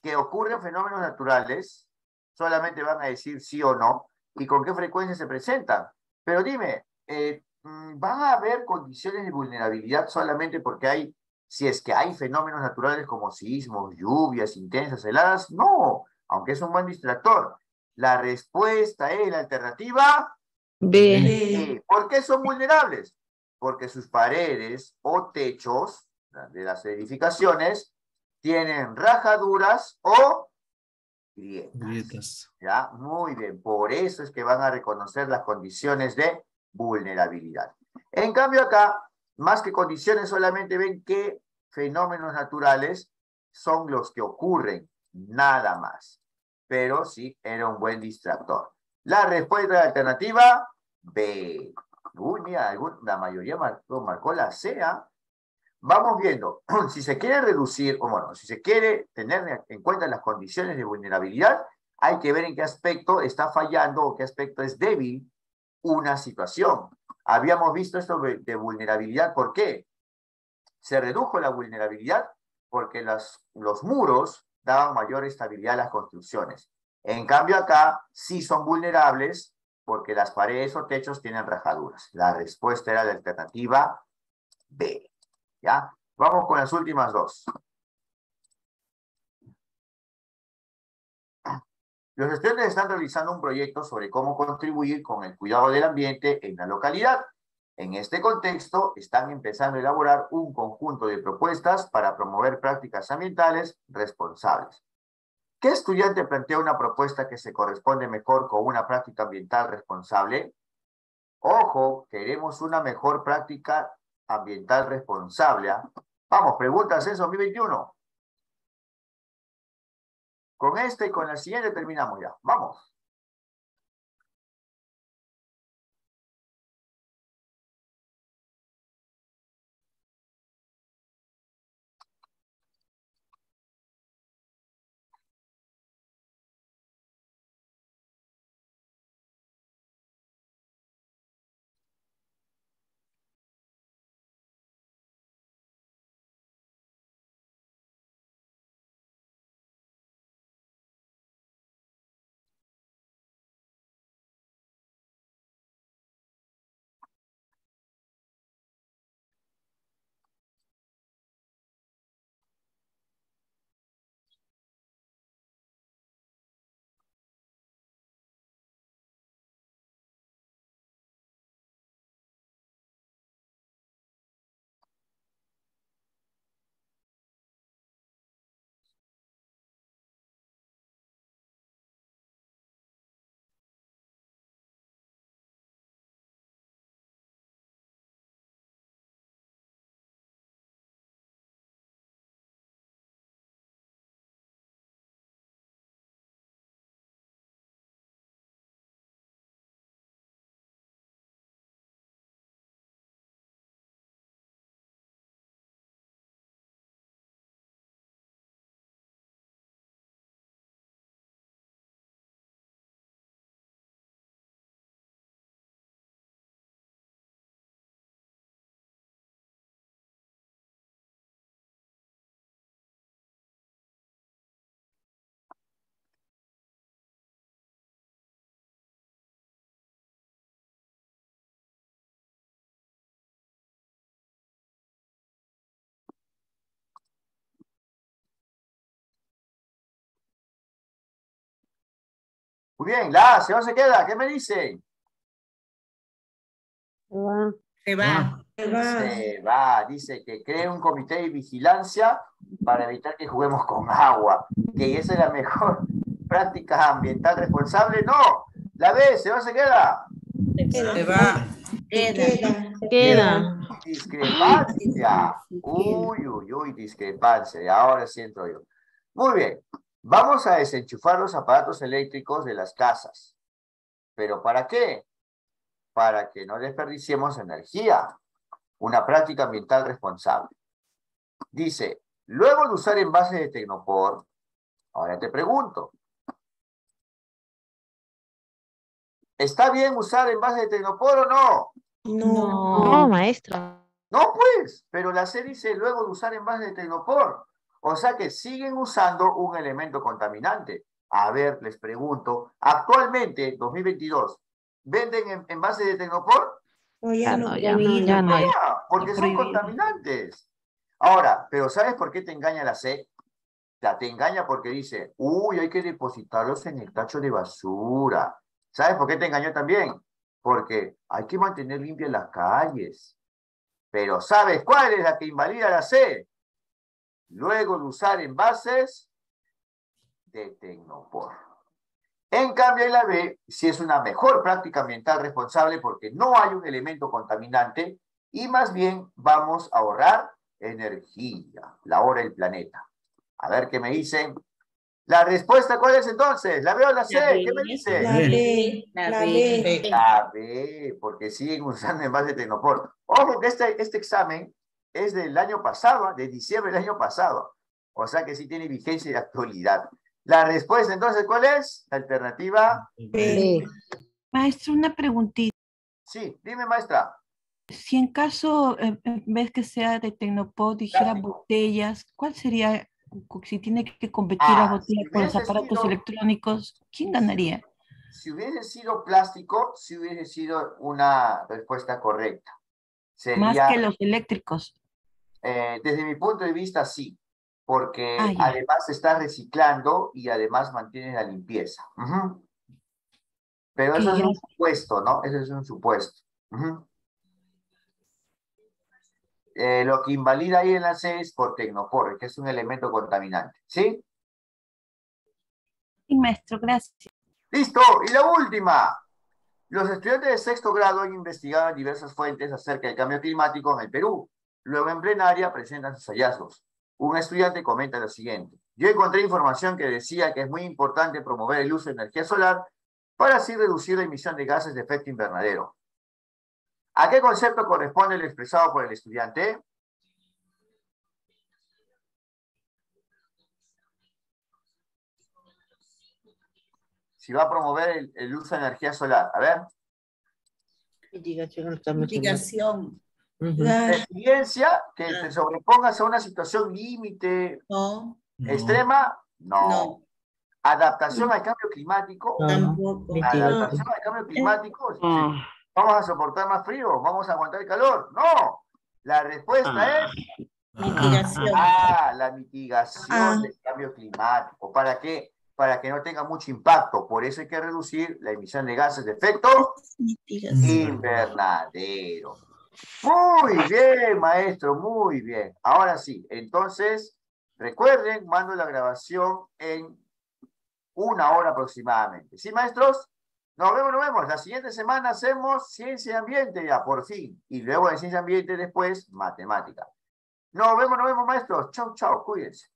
que ocurren fenómenos naturales, solamente van a decir sí o no, y con qué frecuencia se presentan. Pero dime, ¿van a haber condiciones de vulnerabilidad solamente porque hay, si es que hay fenómenos naturales como sismos, lluvias intensas, heladas? No, aunque es un buen distractor. La respuesta es la alternativa B. ¿Por qué son vulnerables? Porque sus paredes o techos de las edificaciones tienen rajaduras o grietas. ¿Ya? Muy bien. Por eso es que van a reconocer las condiciones de vulnerabilidad. En cambio acá, más que condiciones, solamente ven qué fenómenos naturales son los que ocurren, nada más. Pero sí, era un buen distractor. La respuesta de la alternativa, B. Uy, mira, la mayoría marcó la C. Vamos viendo, si se quiere reducir, o bueno, si se quiere tener en cuenta las condiciones de vulnerabilidad, hay que ver en qué aspecto está fallando o qué aspecto es débil una situación. Habíamos visto esto de vulnerabilidad, ¿por qué? Se redujo la vulnerabilidad porque los muros daban mayor estabilidad a las construcciones. En cambio acá sí son vulnerables porque las paredes o techos tienen rajaduras. La respuesta era la alternativa B. ¿Ya? Vamos con las últimas dos. Los estudiantes están realizando un proyecto sobre cómo contribuir con el cuidado del ambiente en la localidad. En este contexto, están empezando a elaborar un conjunto de propuestas para promover prácticas ambientales responsables. ¿Qué estudiante plantea una propuesta que se corresponde mejor con una práctica ambiental responsable? Ojo, queremos una mejor práctica ambiental responsable. Vamos, preguntas en 2021. Con esta y con la siguiente terminamos ya. Vamos. Muy bien, la A, ¿se va o se queda? ¿Qué me dicen? Se va. Se va. Se va. Dice que cree un comité de vigilancia para evitar que juguemos con agua. Que esa es la mejor práctica ambiental responsable. No. La B, ¿se va o se queda? Se va. Queda. Discrepancia. Uy, discrepancia. Y ahora siento yo. Muy bien. Vamos a desenchufar los aparatos eléctricos de las casas. ¿Pero para qué? Para que no desperdiciemos energía. Una práctica ambiental responsable. Dice, luego de usar envases de Tecnopor, ahora te pregunto, ¿está bien usar envases de Tecnopor o no? No, maestro. No, pues, pero la C dice luego de usar envases de Tecnopor. O sea que siguen usando un elemento contaminante. A ver, les pregunto, actualmente, 2022, ¿venden envases de Tecnopor? Ya no hay. Porque son contaminantes. Ahora, pero ¿sabes por qué te engaña la C? Te engaña porque dice, uy, hay que depositarlos en el tacho de basura. ¿Sabes por qué te engañó también? Porque hay que mantener limpias las calles. Pero ¿sabes cuál es la que invalida la C? Luego de usar envases de Tecnopor. En cambio, en la B, sí es una mejor práctica ambiental responsable porque no hay un elemento contaminante y más bien vamos a ahorrar energía, la ahorra el planeta. A ver qué me dicen. La respuesta, ¿cuál es entonces? ¿La B o la C? ¿Qué me dicen? La B. La B, porque siguen usando envases de Tecnopor. Ojo que este examen es del año pasado, de diciembre del año pasado. O sea que sí tiene vigencia y actualidad. La respuesta, entonces, ¿cuál es? La alternativa B. Maestro, una preguntita. Sí, dime, maestra. Si en caso, en vez que sea de Tecnopor, dijera botellas, ¿cuál sería, si tiene que competir la botella con los aparatos electrónicos, quién ganaría? Si hubiese sido plástico, si hubiese sido una respuesta correcta. Más que los eléctricos. Desde mi punto de vista, sí. Porque además se está reciclando y además mantiene la limpieza. Pero eso es un supuesto, ¿no? Eso es un supuesto. Lo que invalida ahí en la C es por Tecnopor, que es un elemento contaminante. ¿Sí? Sí, maestro, gracias. ¡Listo! Y la última. Los estudiantes de sexto grado han investigado en diversas fuentes acerca del cambio climático en el Perú. Luego en plenaria presentan sus hallazgos. Un estudiante comenta lo siguiente. Yo encontré información que decía que es muy importante promover el uso de energía solar para así reducir la emisión de gases de efecto invernadero. ¿A qué concepto corresponde el expresado por el estudiante? Si va a promover el uso de energía solar. A ver. Mitigación. ¿Experiencia que te sobrepongas a una situación límite extrema? No. ¿Adaptación al cambio climático? Tampoco. ¿Adaptación al cambio climático? ¿Vamos a soportar más frío? ¿Vamos a aguantar el calor? No. La respuesta es... Mitigación. La mitigación del cambio climático. ¿Para qué? Para que no tenga mucho impacto. Por eso hay que reducir la emisión de gases de efecto invernadero. Muy bien, maestro, muy bien. Ahora sí, entonces, recuerden, mando la grabación en 1 hora aproximadamente. ¿Sí, maestros? Nos vemos. La siguiente semana hacemos ciencia y ambiente ya, por fin. Y luego de ciencia y ambiente después, matemática. Nos vemos, maestros. Chau, cuídense.